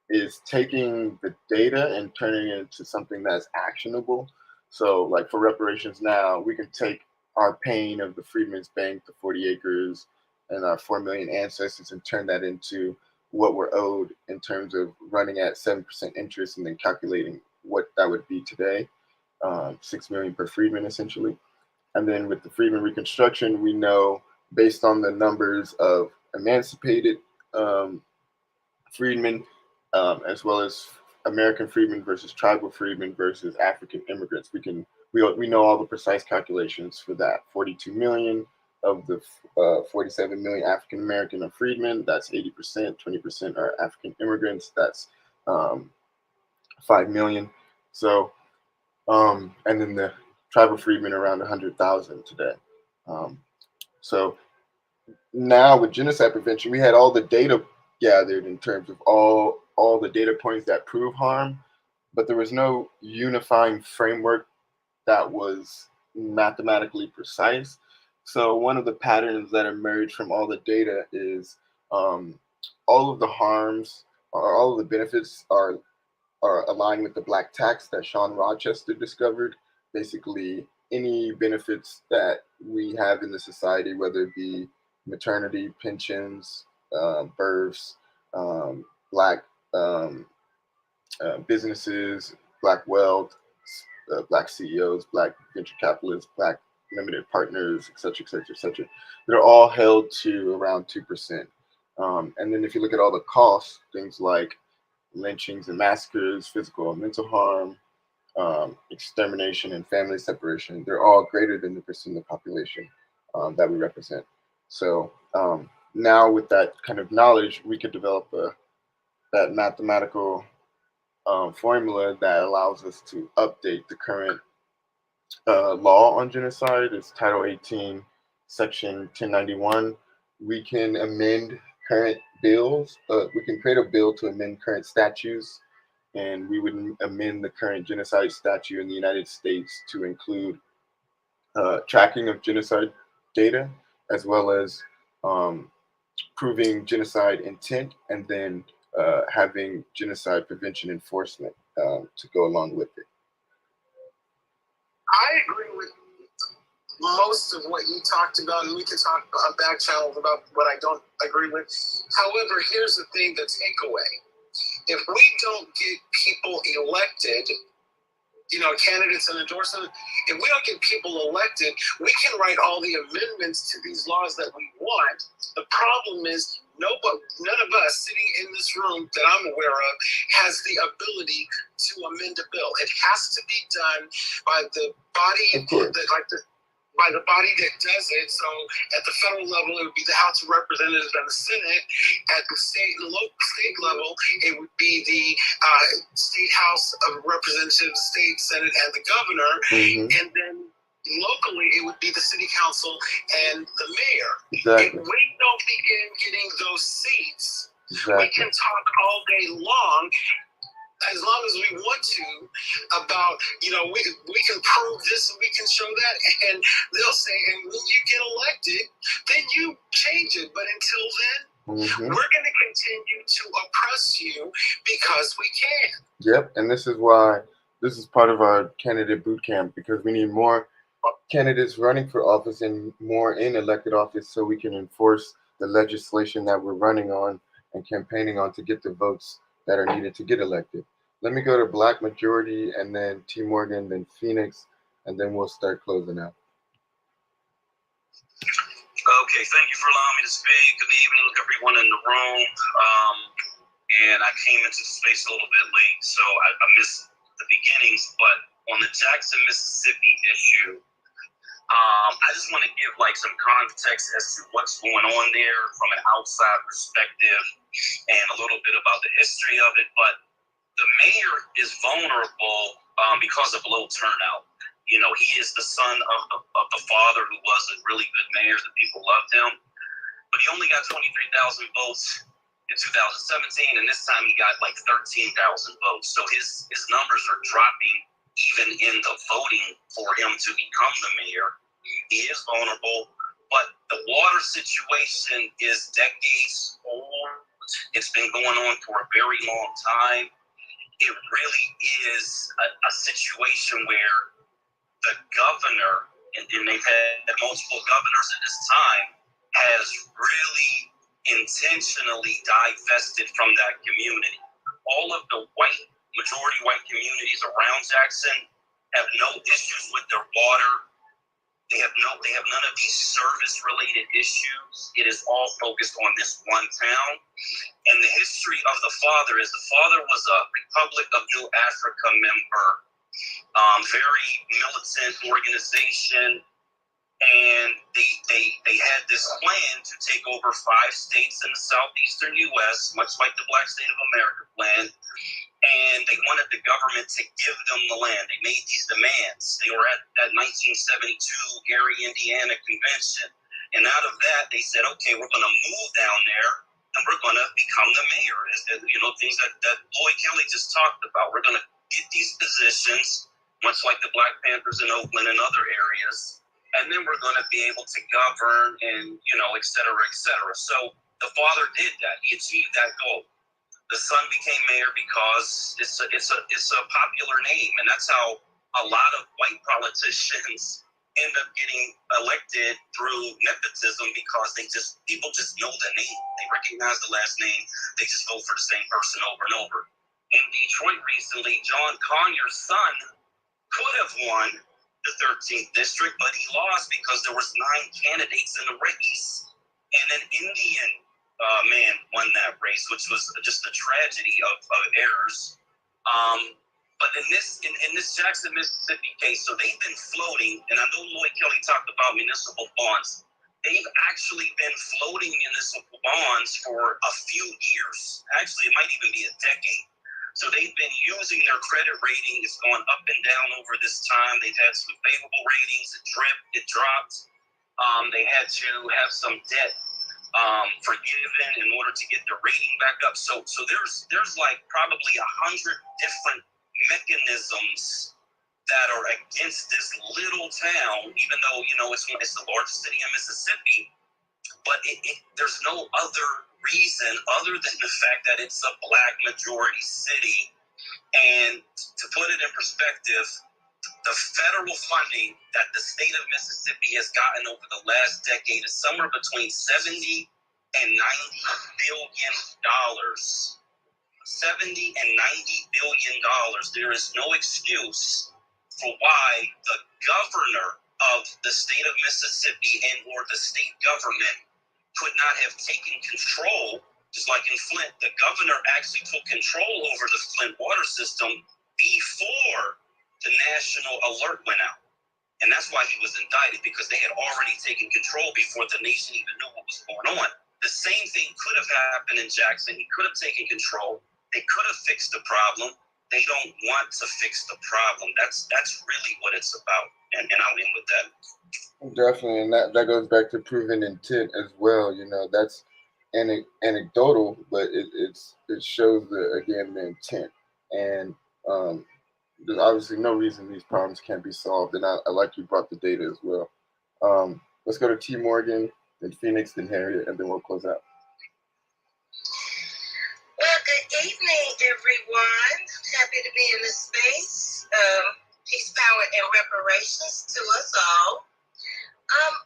is taking the data and turning it into something that's actionable. So, like for reparations now, we can take our pain of the Freedmen's Bank, the 40 acres, and our 4 million ancestors and turn that into what we're owed in terms of running at 7% interest and then calculating what that would be today, 6 million per Freedman essentially. And then with the Freedmen Reconstruction, we know based on the numbers of emancipated freedmen, as well as American freedmen versus tribal freedmen versus African immigrants. We know all the precise calculations for that. 42 million of the 47 million African American are freedmen. That's 80%. 20% are African immigrants. That's 5 million. So, and then the tribal freedmen around 100,000 today. So now with genocide prevention, we had all the data gathered in terms of all the data points that prove harm, but there was no unifying framework that was mathematically precise. So one of the patterns that emerged from all the data is all of the harms or all of the benefits are aligned with the black tax that Sean Rochester discovered. Basically, any benefits that we have in the society, whether it be maternity, pensions, births, black um, businesses, black wealth, black CEOs, black venture capitalists, black limited partners, et cetera, et cetera, et cetera. They're all held to around 2%. And then if you look at all the costs, things like lynchings and massacres, physical and mental harm, extermination and family separation, they're all greater than the percent of the population that we represent. So now with that kind of knowledge, we could develop that mathematical formula that allows us to update the current law on genocide. It's Title 18, Section 1091. We can amend current bills. We can create a bill to amend current statutes, and we would amend the current genocide statute in the United States to include tracking of genocide data, as well as um, proving genocide intent, and then having genocide prevention enforcement to go along with it. I agree with most of what you talked about, and we can talk back channel about what I don't agree with. However, here's the thing, the takeaway. If we don't get people elected, candidates and endorsement, if we don't get people elected, we can write all the amendments to these laws that we want. The problem is none of us sitting in this room that I'm aware of has the ability to amend a bill. It has to be done by the body, by the body that does it. So at the federal level, it would be the House of Representatives and the Senate. At the state level, it would be the state House of Representatives, state Senate, and the governor. Mm-hmm. And then locally, it would be the city council and the mayor. Exactly. If we don't begin getting those seats, exactly. we can talk all day long, as long as we want to, about, we can prove this and we can show that, and they'll say, and when you get elected, then you change it. But until then, we're going to continue to oppress you because we can. Yep, and this is why this is part of our candidate boot camp, because we need more candidates running for office and more in elected office so we can enforce the legislation that we're running on and campaigning on to get the votes that are needed to get elected. Let me go to Black Majority, and then T. Morgan, then Phoenix, and then we'll start closing out. Okay, thank you for allowing me to speak. Good evening, everyone in the room. And I came into the space a little bit late, so I missed the beginnings. But on the Jackson, Mississippi issue, I just want to give some context as to what's going on there from an outside perspective, and a little bit about the history of it. But the mayor is vulnerable because of low turnout. He is the son of the father who was a really good mayor. The people loved him. But he only got 23,000 votes in 2017, and this time he got 13,000 votes. So his numbers are dropping even in the voting for him to become the mayor. He is vulnerable, but the water situation is decades old. It's been going on for a very long time. It really is a situation where the governor, and they've had multiple governors at this time, has really intentionally divested from that community. All of the majority white communities around Jackson have no issues with their water. They have none of these service-related issues. It is all focused on this one town. And the history of the father is the father was a Republic of New Africa member, very militant organization, and they had this plan to take over 5 states in the southeastern U.S., much like the Black State of America plan. And they wanted the government to give them the land. They made these demands. They were at that 1972 Gary, Indiana convention. And out of that, they said, okay, we're going to move down there and we're going to become the mayor. Things that Lloyd Kelly just talked about. We're going to get these positions, much like the Black Panthers in Oakland and other areas. And then we're going to be able to govern and, et cetera, et cetera. So the father did that. He achieved that goal. The son became mayor because it's a popular name, and that's how a lot of white politicians end up getting elected through nepotism because people just know the name. They recognize the last name. They just vote for the same person over and over. In Detroit recently, John Conyers' son could have won the 13th district, but he lost because there was 9 candidates in the race, and an Indian man won that race, which was just a tragedy of errors. But in this Jackson, Mississippi case, so they've been floating, and I know Lloyd Kelly talked about municipal bonds. They've actually been floating municipal bonds for a few years. Actually, it might even be a decade. So they've been using their credit rating. It's gone up and down over this time. They've had some favorable ratings. It dropped. They had to have some debt forgiven in order to get their rating back up. So there's like probably 100 different mechanisms that are against this little town, even though it's the largest city in Mississippi. But there's no other reason other than the fact that it's a Black majority city. And to put it in perspective, the federal funding that the state of Mississippi has gotten over the last decade is somewhere between $70 and $90 billion. $70 and $90 billion. There is no excuse for why the governor of the state of Mississippi and or the state government could not have taken control. Just like in Flint, the governor actually took control over the Flint water system before the national alert went out. And that's why he was indicted, because they had already taken control before the nation even knew what was going on. The same thing could have happened in Jackson. He could have taken control. They could have fixed the problem. They don't want to fix the problem. That's really what it's about. And I'll end with that. Definitely, and that goes back to proven intent as well. That's anecdotal, but it shows the intent, and there's obviously no reason these problems can't be solved. And I like you brought the data as well. Let's go to T. Morgan, then Phoenix, then Harriet, and then we'll close out. Well, good evening, everyone. Happy to be in this space. Peace, power, and reparations to us all.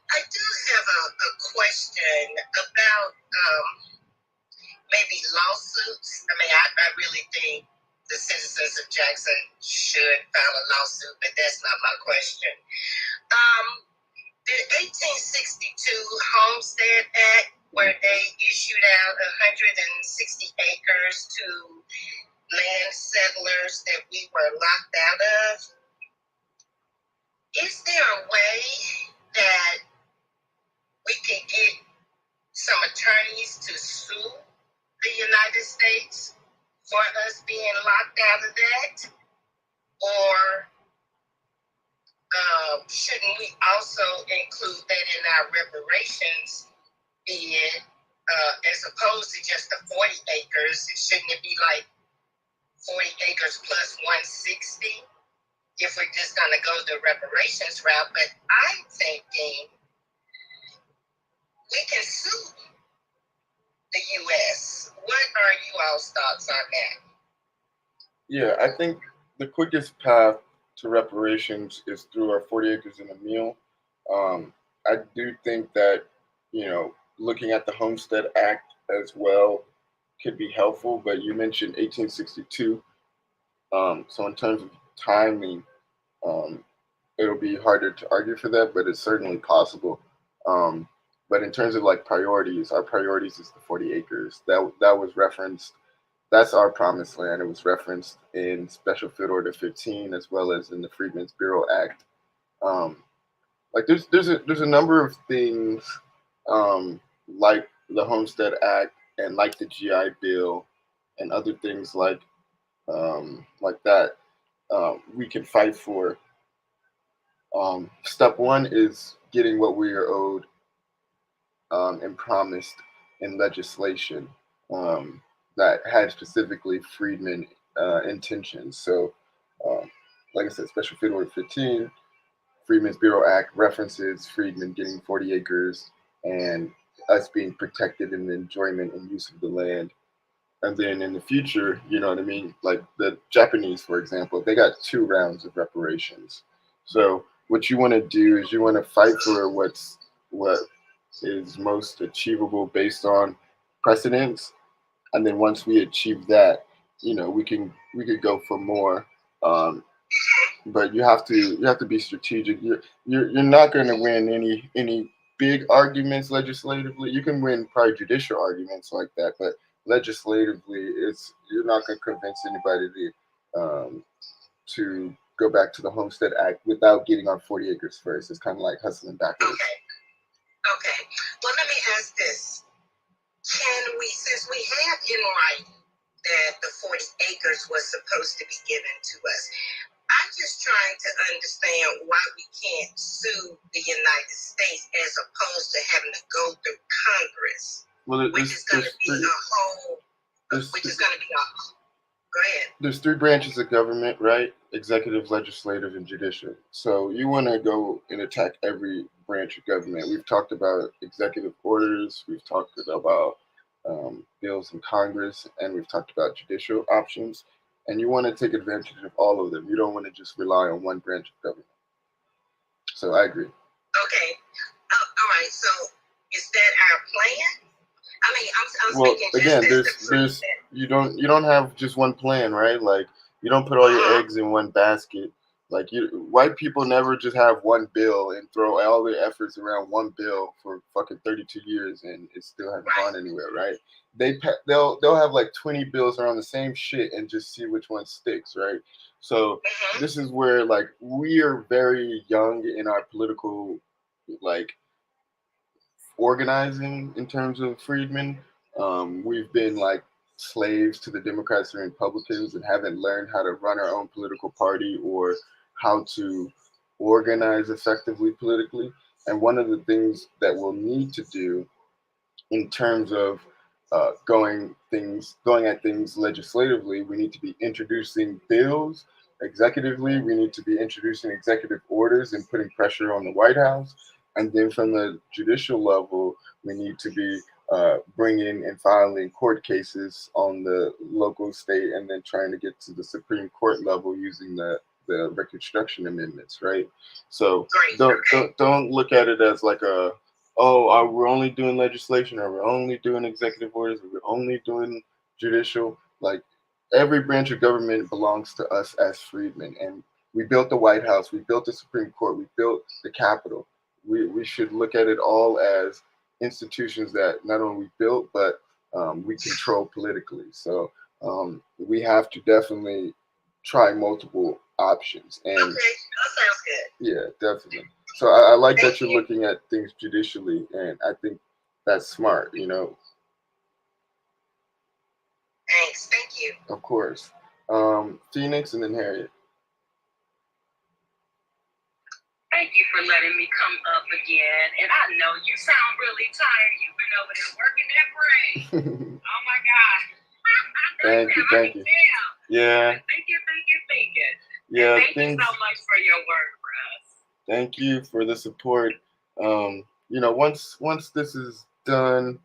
I do have a question about maybe lawsuits. I mean, I really think the citizens of Jackson should file a lawsuit, but that's not my question. The 1862 Homestead Act, where they issued out 160 acres to land settlers that we were locked out of, is there a way that we can get some attorneys to sue the United States for us being locked out of that? Or shouldn't we also include that in our reparations bid, as opposed to just the 40 acres? Shouldn't it be like 40 acres plus 160 if we're just going to go the reparations route? But I'm thinking we can sue the U.S. What are you all's thoughts on that? Yeah, I think the quickest path to reparations is through our 40 acres and a meal. I do think that, looking at the Homestead Act as well could be helpful, but you mentioned 1862. So in terms of timing, it'll be harder to argue for that, but it's certainly possible. But in terms of like priorities, our priorities is the 40 acres. That was referenced. That's our promised land. It was referenced in Special Field Order 15 as well as in the Freedmen's Bureau Act. Like there's a number of things like the Homestead Act and like the GI Bill and other things like that we can fight for. Step one is getting what we are owed and promised in legislation that had specifically freedmen intentions. So, like I said, Special Field Order 15, Freedmen's Bureau Act references freedmen getting 40 acres and us being protected in the enjoyment and use of the land. And then in the future, you know what I mean? Like the Japanese, for example, they got 2 rounds of reparations. So what you want to do is you want to fight for what is most achievable based on precedence, and then once we achieve that, we could go for more. Um, but you have to be strategic. You're not going to win any big arguments legislatively. You can win probably judicial arguments like that, but legislatively, you're not going to convince anybody to go back to the Homestead Act without getting on 40 acres first. It's kind of like hustling backwards. Okay. Well, let me ask this: can we, since we have in writing that the 40 acres was supposed to be given to us, I'm just trying to understand why we can't sue the United States as opposed to having to go through Congress, which is going to be a whole. Go ahead. There's three branches of government, right? Executive, legislative, and judicial. So you want to go and attack every branch of government. We've talked about executive orders. We've talked about bills in Congress, and we've talked about judicial options. And you want to take advantage of all of them. You don't want to just rely on one branch of government. So I agree. Okay. All right. So is that our plan? I mean, I'm well, speaking again, there's you don't have just one plan, right? Like you don't put all your eggs in one basket. Like white people never just have one bill and throw all their efforts around one bill for fucking 32 years and it still hasn't gone anywhere, right? They'll have like 20 bills around the same shit and just see which one sticks, right? So this is where like we are very young in our political like organizing in terms of freedmen. We've been like slaves to the Democrats and Republicans and haven't learned how to run our own political party or how to organize effectively politically. And one of the things that we'll need to do in terms of going at things legislatively, we need to be introducing bills. Executively, we need to be introducing executive orders and putting pressure on the White House. And then from the judicial level, we need to be bringing and filing court cases on the local, state, and then trying to get to the Supreme Court level using the Reconstruction Amendments, right? So don't look at it as like we're only doing legislation, or we're only doing executive orders, or we're only doing judicial. Like every branch of government belongs to us as freedmen, and we built the White House, we built the Supreme Court, we built the Capitol. We should look at it all as institutions that not only we built, but we control politically. So we have to definitely try multiple options. And okay, that sounds good. Yeah, definitely. So I like that you're looking at things judicially, and I think that's smart. Thanks. Thank you. Of course. Phoenix and then Harriet. Thank you for letting me come up again. And I know you sound really tired. You've been over there working that brain. Oh my God. Thank you. Yeah. Thank you. Yeah. And thank you so much for your work for us. Thank you for the support. Once this is done,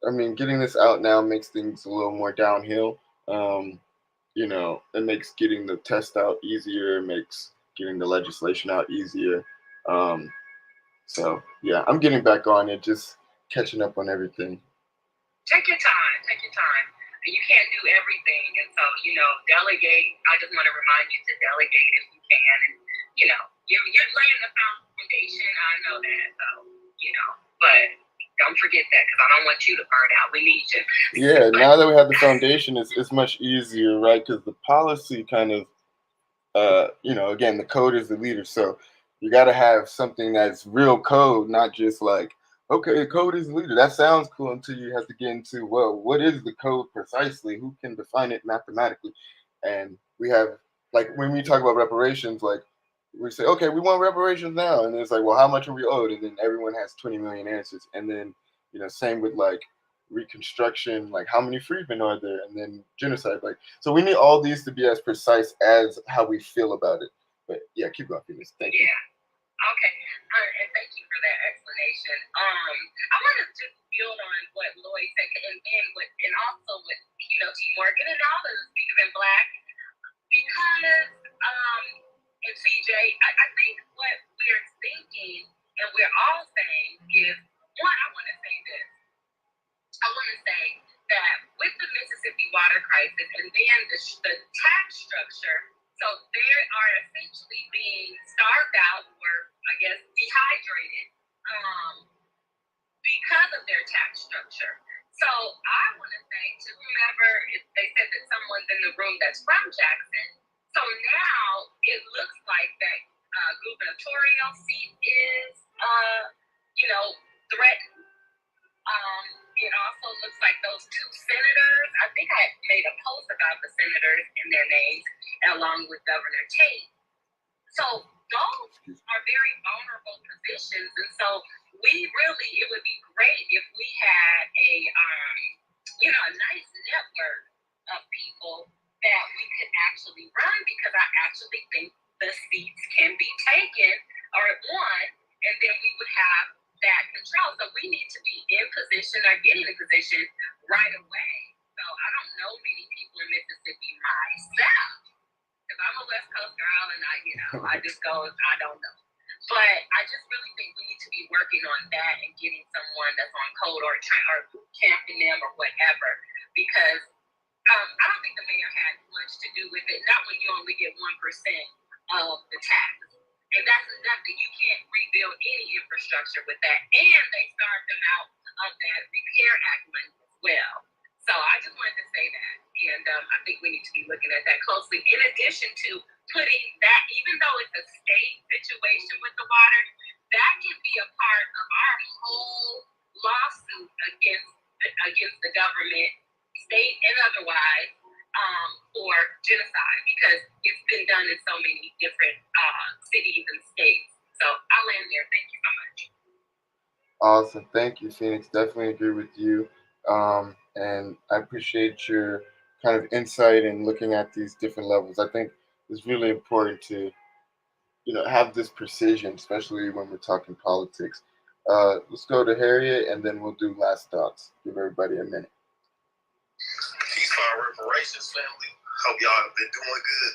I mean, getting this out now makes things a little more downhill. It makes getting the test out easier, makes getting the legislation out easier. So yeah, I'm getting back on it, just catching up on everything. Take your time. You can't do everything, and so delegate. I just want to remind you to delegate if you can, and you're laying the foundation. I know that, so but don't forget that, because I don't want you to burn out. We need you. Yeah, now that we have the foundation, it's much easier, right? Because the policy kind of, again, the code is the leader. So you got to have something that's real code, not just like, okay, code is the leader. That sounds cool until you have to get into, well, what is the code precisely? Who can define it mathematically? And we have, like, when we talk about reparations, like, we say, okay, we want reparations now. And it's like, well, how much are we owed? And then everyone has 20 million answers. And then, same with like Reconstruction, like how many freedmen are there? And then genocide. Like, so we need all these to be as precise as how we feel about it. But yeah, keep going, Phoenix. Thank you. Okay. And thank you for that explanation. I want to just build on what Lloyd said and also with, T. Morgan and all the Speakers in Black, because, and CJ, I think what we say that with the Mississippi water crisis and then the tax structure, so they are essentially being starved out or, I guess, dehydrated because of their tax structure. So I want to say to whomever, they said that someone's in the room that's from Jackson. So now it looks like that gubernatorial seat is, threatened. It also looks like those two senators, I think I made a post about the senators and their names, along with Governor Tate. So those are very vulnerable positions. And so it would be great if we had a nice network of people that we could actually run, because I actually think the seats can be taken or won, and then we would have that control. So we need to be in position or get in a position right away. So I don't know many people in Mississippi myself, because I'm a West Coast girl and I just go, I don't know. But I just really think we need to be working on that and getting someone that's on code or boot camping them or whatever, because I don't think the mayor had much to do with it, not when you only get 1% of the tax. And that's nothing. You can't rebuild any infrastructure with that. And they starved them out of that Repair Act money as well. So I just wanted to say that. And I think we need to be looking at that closely. In addition to putting that, even though it's a state situation with the water, that can be a part of our whole lawsuit against the government, state and otherwise, for genocide, because it's been done in so many different cities and states. So I'll end there. Thank you so much. Awesome. Thank you, Phoenix. Definitely agree with you. And I appreciate your kind of insight in looking at these different levels. I think it's really important to, have this precision, especially when we're talking politics. Let's go to Harriet, and then we'll do last thoughts. Give everybody a minute. Peace, fire, reparations, family. Hope y'all have been doing good.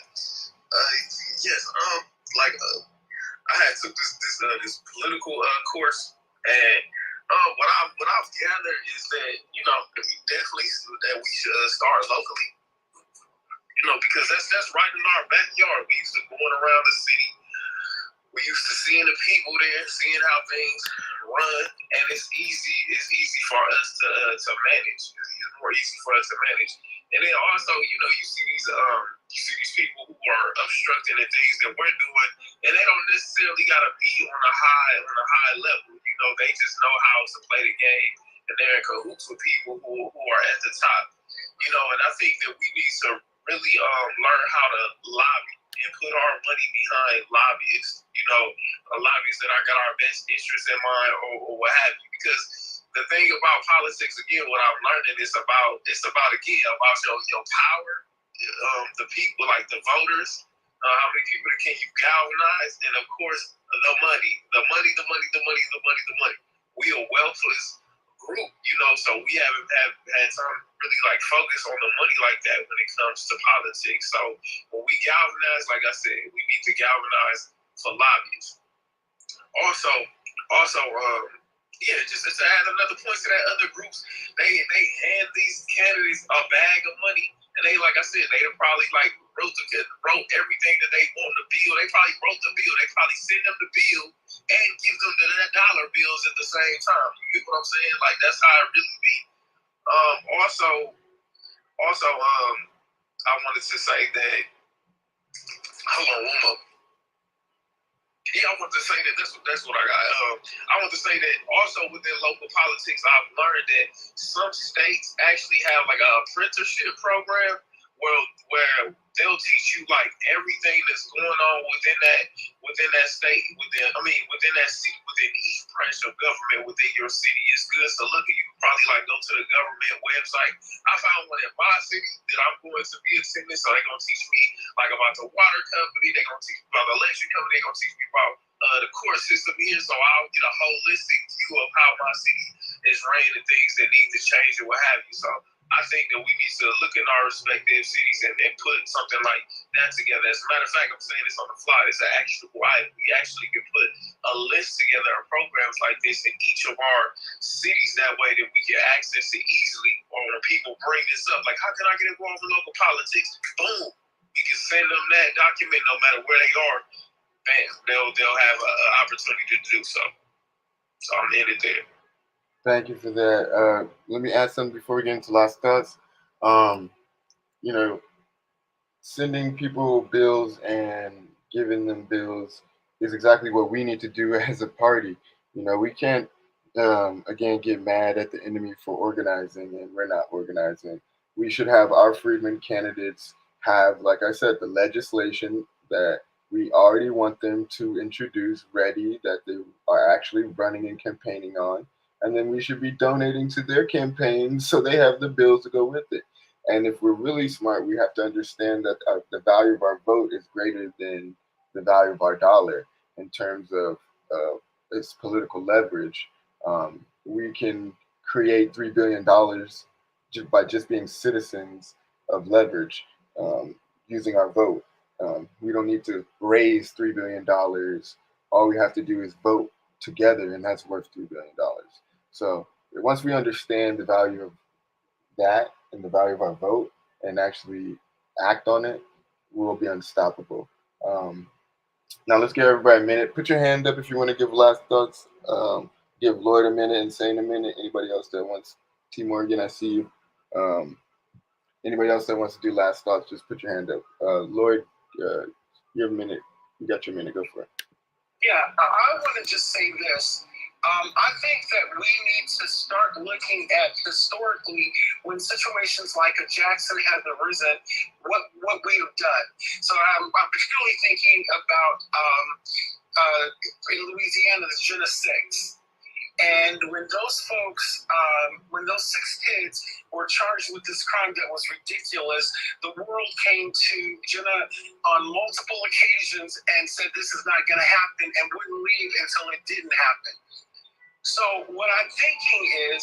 Yes, I had took this political course, and what I've gathered is that definitely that we should start locally. Because that's right in our backyard. We used to going around the city. We used to seeing the people there, seeing how things run, and it's easy for us to manage. It's more easy for us to manage. And then also, you see these people who are obstructing the things that we're doing, and they don't necessarily gotta be on a high level. They just know how to play the game, and they're in cahoots with people who are at the top. And I think that we need to really learn how to lobby and put our money behind lobbyists. Lobbyists that got our best interests in mind, or what have you. Because the thing about politics, again, what I'm learning is about your power, the people, like the voters, how many people can you galvanize, and of course the money. We a wealthless group, so we haven't had time really focus on the money like that when it comes to politics. So when we galvanize, like I said, we need to galvanize for lobbyists. Also, just to add another point to that, other groups, they hand these candidates a bag of money, and they, like I said, they probably wrote everything that they want in the bill. They probably wrote the bill. They probably send them the bill and give them the dollar bills at the same time. You get what I'm saying? That's how it really be. Also, I wanted to say that. Hold on, one more. Yeah, I want to say that that's what I got. I want to say that also within local politics, I've learned that some states actually have a apprenticeship program where they'll teach you everything that's going on within that state, within that city, within each branch of government within your city. It's good to look at. You can probably go to the government website. I found one in my city that I'm going to be attending, so they're gonna teach me about the water company. They're gonna teach me about the electric company. They're gonna teach me about the court system here, so I'll get a holistic view of how my city is ran and things that need to change and what have you. So I think that we need to look in our respective cities and put something like that together. As a matter of fact, I'm saying this on the fly. It's an actual item. We actually can put a list together of programs like this in each of our cities. That way that we can access it easily bring this up. Like, how can I get involved in local politics? Boom. You can send them that document no matter where they are. Bam. They'll have an opportunity to do so. So I'm in it there. Thank you for that. Let me add something before we get into last thoughts. You know, sending people bills and giving them bills is exactly what we need to do as a party. We can't again get mad at the enemy for organizing and we're not organizing. We should have our Freedmen candidates have, like I said, the legislation that we already want them to introduce ready, that they are actually running and campaigning on. And then we should be donating to their campaigns so they have the bills to go with it. And if we're really smart, we have to understand that the value of our vote is greater than the value of our dollar in terms of its political leverage. We can create $3 billion by just being citizens of leverage using our vote. We don't need to raise $3 billion. All we have to do is vote together, and that's worth $3 billion. So once we understand the value of that and the value of our vote and actually act on it, we'll be unstoppable. Now let's give everybody a minute. Put your hand up if you want to give last thoughts. Give Lloyd a minute, Insane a minute. Anybody else that wants, T Morgan, I see you. Anybody else that wants to do last thoughts, just put your hand up. Lloyd, you have a minute. You got your minute. Go for it. Yeah, I want to just say this. I think that we need to start looking at historically when situations like a Jackson have arisen, what we have done. So I'm particularly thinking about in Louisiana, the Genocide. And when those folks, when those 6 kids were charged with this crime that was ridiculous, the world came to Jenna on multiple occasions and said this is not going to happen and wouldn't leave until it didn't happen. So what I'm thinking is,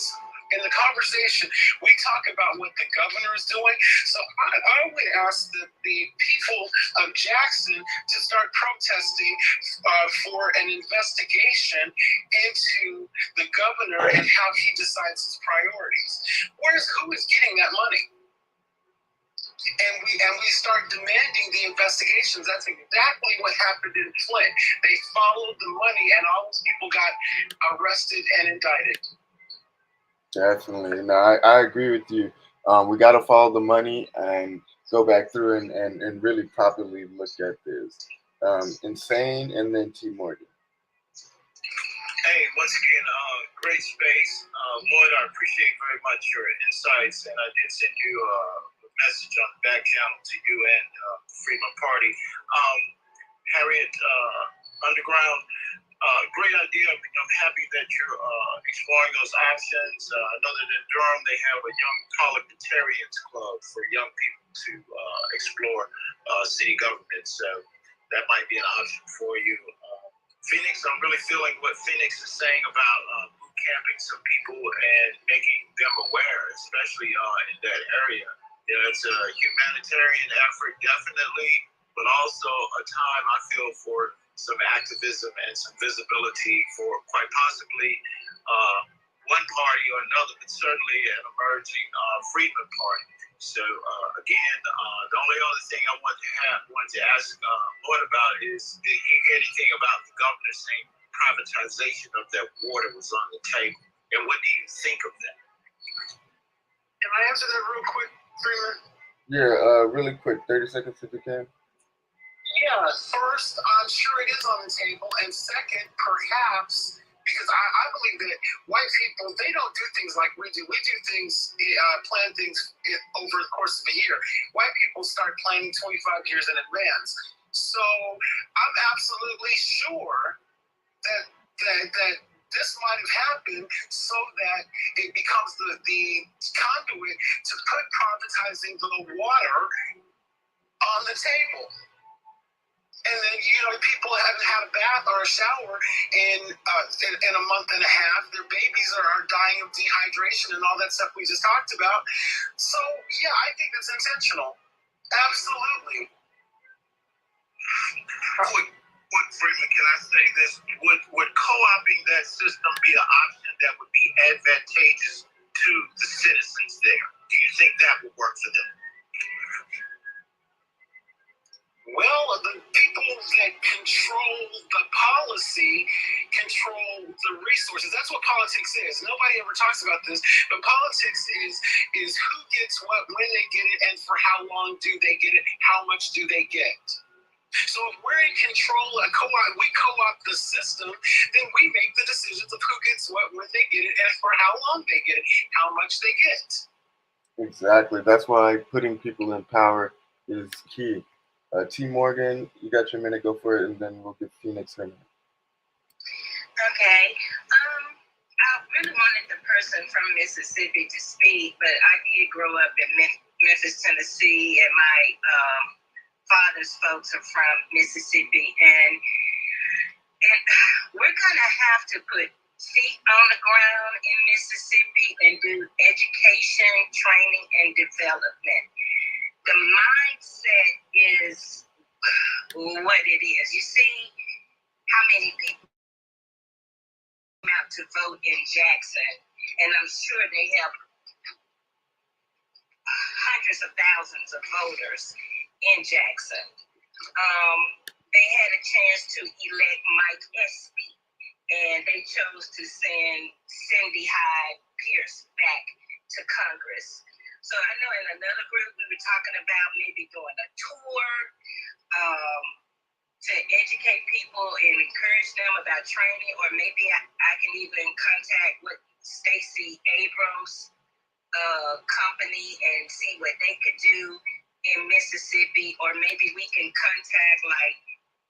in the conversation, we talk about what the governor is doing. So I would ask the people of Jackson to start protesting for an investigation into the governor and how he decides his priorities. Who is getting that money? And we start demanding the investigations. That's exactly what happened in Flint. They followed the money, and all those people got arrested and indicted. Definitely. No, I agree with you. We got to follow the money and go back through and really properly look at this. Insane and then T Morgan. Hey, once again, great space. Lloyd, I appreciate very much your insights, and I did send you a message on the back channel to you and the Freedmen Party. Harriet Underground, great idea. I'm happy that you're exploring those options. I know that in Durham they have a young parliamentarians club for young people to explore city government. So that might be an option for you. Phoenix, I'm really feeling what Phoenix is saying about boot camping some people and making them aware, especially in that area. It's a humanitarian effort, definitely, but also a time I feel for some activism and some visibility for quite possibly one party or another, but certainly an emerging Freedmen Party. So again, the only other thing I want to ask Lloyd about is, did he hear anything about the governor saying privatization of that water was on the table? And what do you think of that? Can I answer that real quick, Freeman? Yeah, really quick, 30 seconds if you can. Yeah, first, I'm sure it is on the table. And second, perhaps, because I believe that white people, they don't do things like we do. We do things, plan things over the course of a year. White people start planning 25 years in advance. So I'm absolutely sure that this might have happened so that it becomes the conduit to put privatizing the water on the table. And then, people haven't had a bath or a shower in a month and a half. Their babies are dying of dehydration and all that stuff we just talked about. So, yeah, I think it's intentional. Absolutely. Would Freeman, can I say this? Would co-opting that system be an option that would be advantageous to the citizens there? Do you think control the policy, control the resources. That's what politics is. Nobody ever talks about this, but politics is who gets what, when they get it, and for how long do they get it, how much do they get. So if we're in control, we co-opt the system, then we make the decisions of who gets what, when they get it, and for how long they get it, how much they get. Exactly. That's why putting people in power is key. T. Morgan, you got your minute, go for it, and then we'll give Phoenix her minute. Okay. I really wanted the person from Mississippi to speak, but I did grow up in Memphis, Tennessee, and my father's folks are from Mississippi, and we're gonna have to put feet on the ground in Mississippi and do education, training, and development. The mindset is what it is. You see how many people came out to vote in Jackson, and I'm sure they have hundreds of thousands of voters in Jackson. They had a chance to elect Mike Espy, and they chose to send Cindy Hyde-Pierce back to Congress. So I know in another group we were talking about maybe doing a tour to educate people and encourage them about training, or maybe I can even contact with Stacey Abrams' company and see what they could do in Mississippi, or maybe we can contact like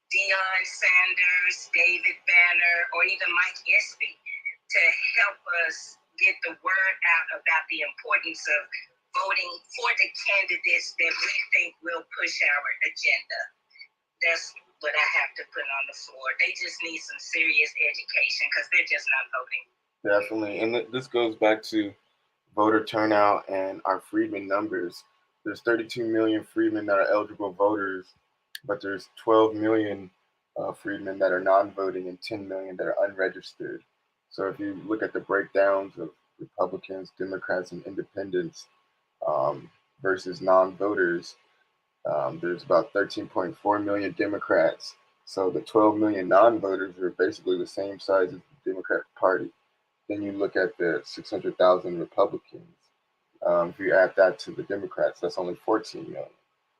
Deion Sanders, David Banner, or even Mike Espy to help us get the word out about the importance of voting for the candidates that we think will push our agenda. That's what I have to put on the floor. They just need some serious education because they're just not voting. Definitely. And this goes back to voter turnout and our freedmen numbers. There's 32 million freedmen that are eligible voters, but there's 12 million freedmen that are non-voting and 10 million that are unregistered. So if you look at the breakdowns of Republicans, Democrats, and independents versus non-voters, there's about 13.4 million Democrats. So the 12 million non-voters are basically the same size as the Democratic Party. Then you look at the 600,000 Republicans. If you add that to the Democrats, that's only 14 million.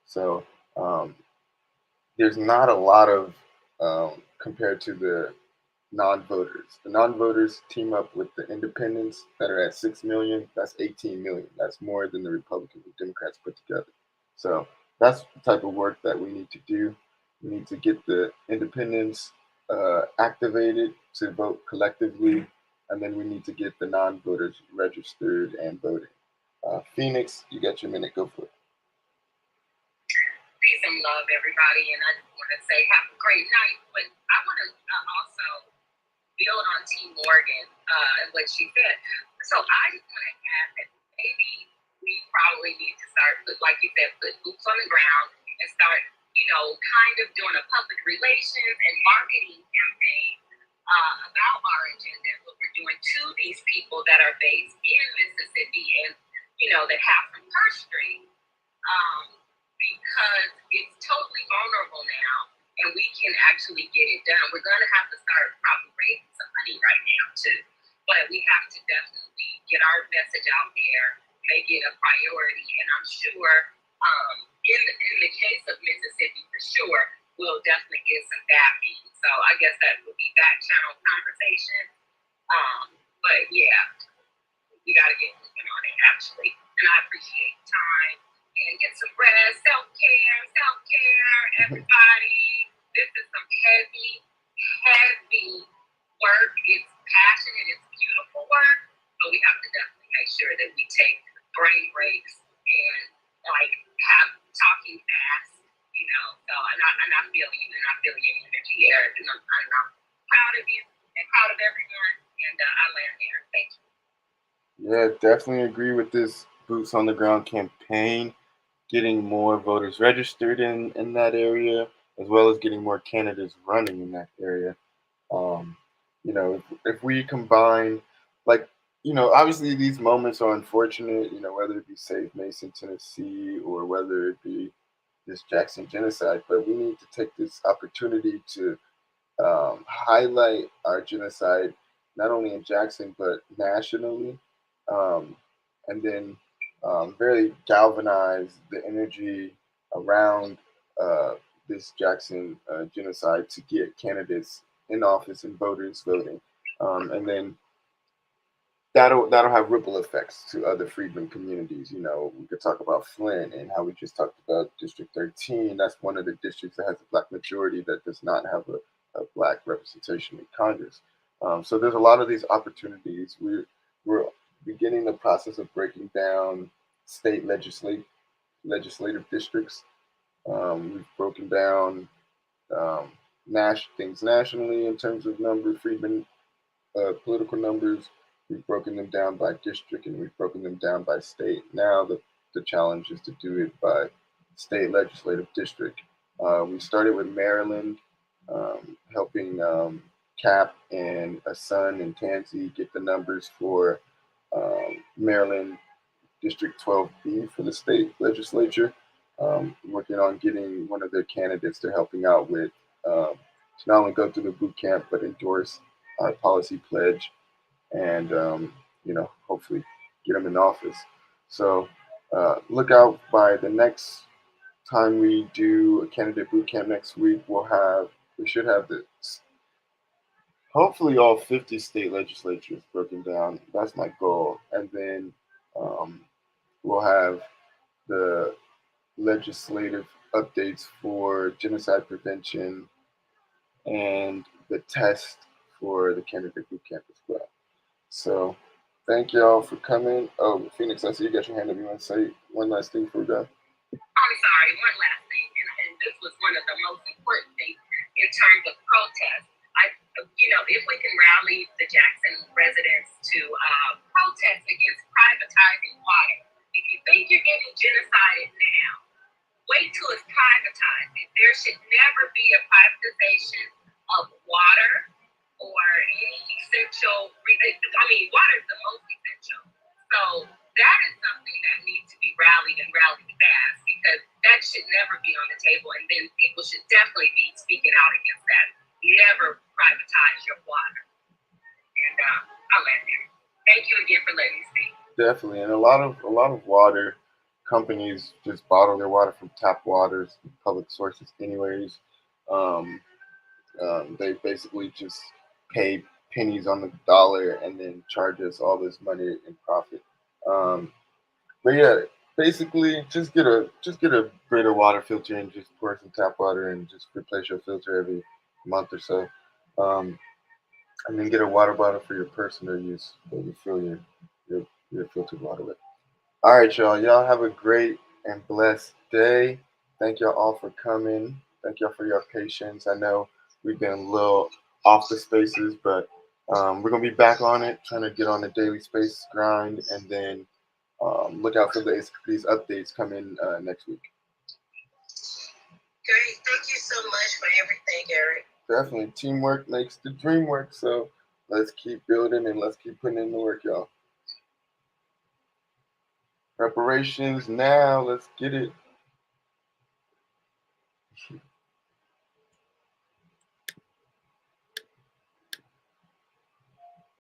So there's not a lot of compared to the non-voters. The non-voters team up with the independents that are at 6 million. That's 18 million. That's more than the Republicans and Democrats put together. So that's the type of work that we need to do. We need to get the independents activated to vote collectively, and then we need to get the non-voters registered and voting. Phoenix, you got your minute. Go for it. Peace and love, everybody. And I just want to say have a great night. But I want to also build on T. Morgan and what she said. So I just want to add that maybe we probably need to start, like you said, put boots on the ground and start, kind of doing a public relations and marketing campaign about our agenda and what we're doing to these people that are based in Mississippi and, that have some purse strings. Because it's totally vulnerable now, and we can actually get it done. We're going to have to start probably raising some money right now, too. But we have to definitely get our message out there, make it a priority. And I'm sure in the case of Mississippi, for sure, we'll definitely get some backing. So I guess that would be back channel conversation. But, yeah, we got to get moving on it, actually. And I appreciate time. And get some rest, self-care, everybody. This is some heavy work. It's passionate, it's beautiful work, but we have to definitely make sure that we take brain breaks and have talking fast, So and I feel you, and I feel your energy, Eric, and I'm proud of you and proud of everyone. And I land there. Thank you. Yeah, definitely agree with this boots on the ground campaign. Getting more voters registered in that area, as well as getting more candidates running in that area. If we combine, obviously these moments are unfortunate, whether it be Save Mason, Tennessee, or whether it be this Jackson genocide. But we need to take this opportunity to highlight our genocide, not only in Jackson but nationally, um, and then really galvanize the energy around uh, this Jackson genocide to get candidates in office and voters voting, and then that'll have ripple effects to other freedmen communities. You know, we could talk about Flint and how we just talked about District 13. That's one of the districts that has a black majority that does not have a black representation in Congress. So there's a lot of these opportunities. We're beginning the process of breaking down state legislative districts. We've broken down things nationally in terms of number of freedmen political numbers. We've broken them down by district and we've broken them down by state. Now the challenge is to do it by state legislative district. We started with Maryland, helping Cap and Asun and Tansy get the numbers for Maryland District 12B for the state legislature. Working on getting one of their candidates to helping out with to not only go through the boot camp but endorse our policy pledge and hopefully get them in office. So look out by the next time we do a candidate boot camp next week. We should have this hopefully all 50 state legislatures broken down. That's my goal, and then we'll have the legislative updates for genocide prevention and the test for the candidate boot camp as well. So thank y'all for coming. Oh, Phoenix, I see you got your hand up. You want to say one last thing before we go? I'm sorry, one last thing, and this was one of the most important things in terms of protest. If we can rally the Jackson residents to protest against privatizing water. If you think you're getting genocided now, wait till it's privatized. There should never be a privatization of water or any essential. Water is the most essential. So that is something that needs to be rallied and rallied fast because that should never be on the table. And then people should definitely be speaking out against that. Never privatize your water. And I'll end there. Thank you again for letting me speak. Definitely, and a lot of water companies just bottle their water from tap waters, public sources, anyways. Um, they basically just pay pennies on the dollar and then charge us all this money in profit. But yeah, basically just get a Brita water filter and just pour some tap water and just replace your filter every month or so. Um, and then get a water bottle for your personal use that you fill your filtered water with. All right, y'all. Y'all have a great and blessed day. Thank y'all all for coming. Thank y'all for your patience. I know we've been a little off the spaces, but we're gonna be back on it, trying to get on the daily space grind, and then look out for these updates coming next week. Great. Thank you so much for everything, Eric. Definitely, teamwork makes the dream work. So let's keep building and let's keep putting in the work, y'all. Preparations now. Let's get it.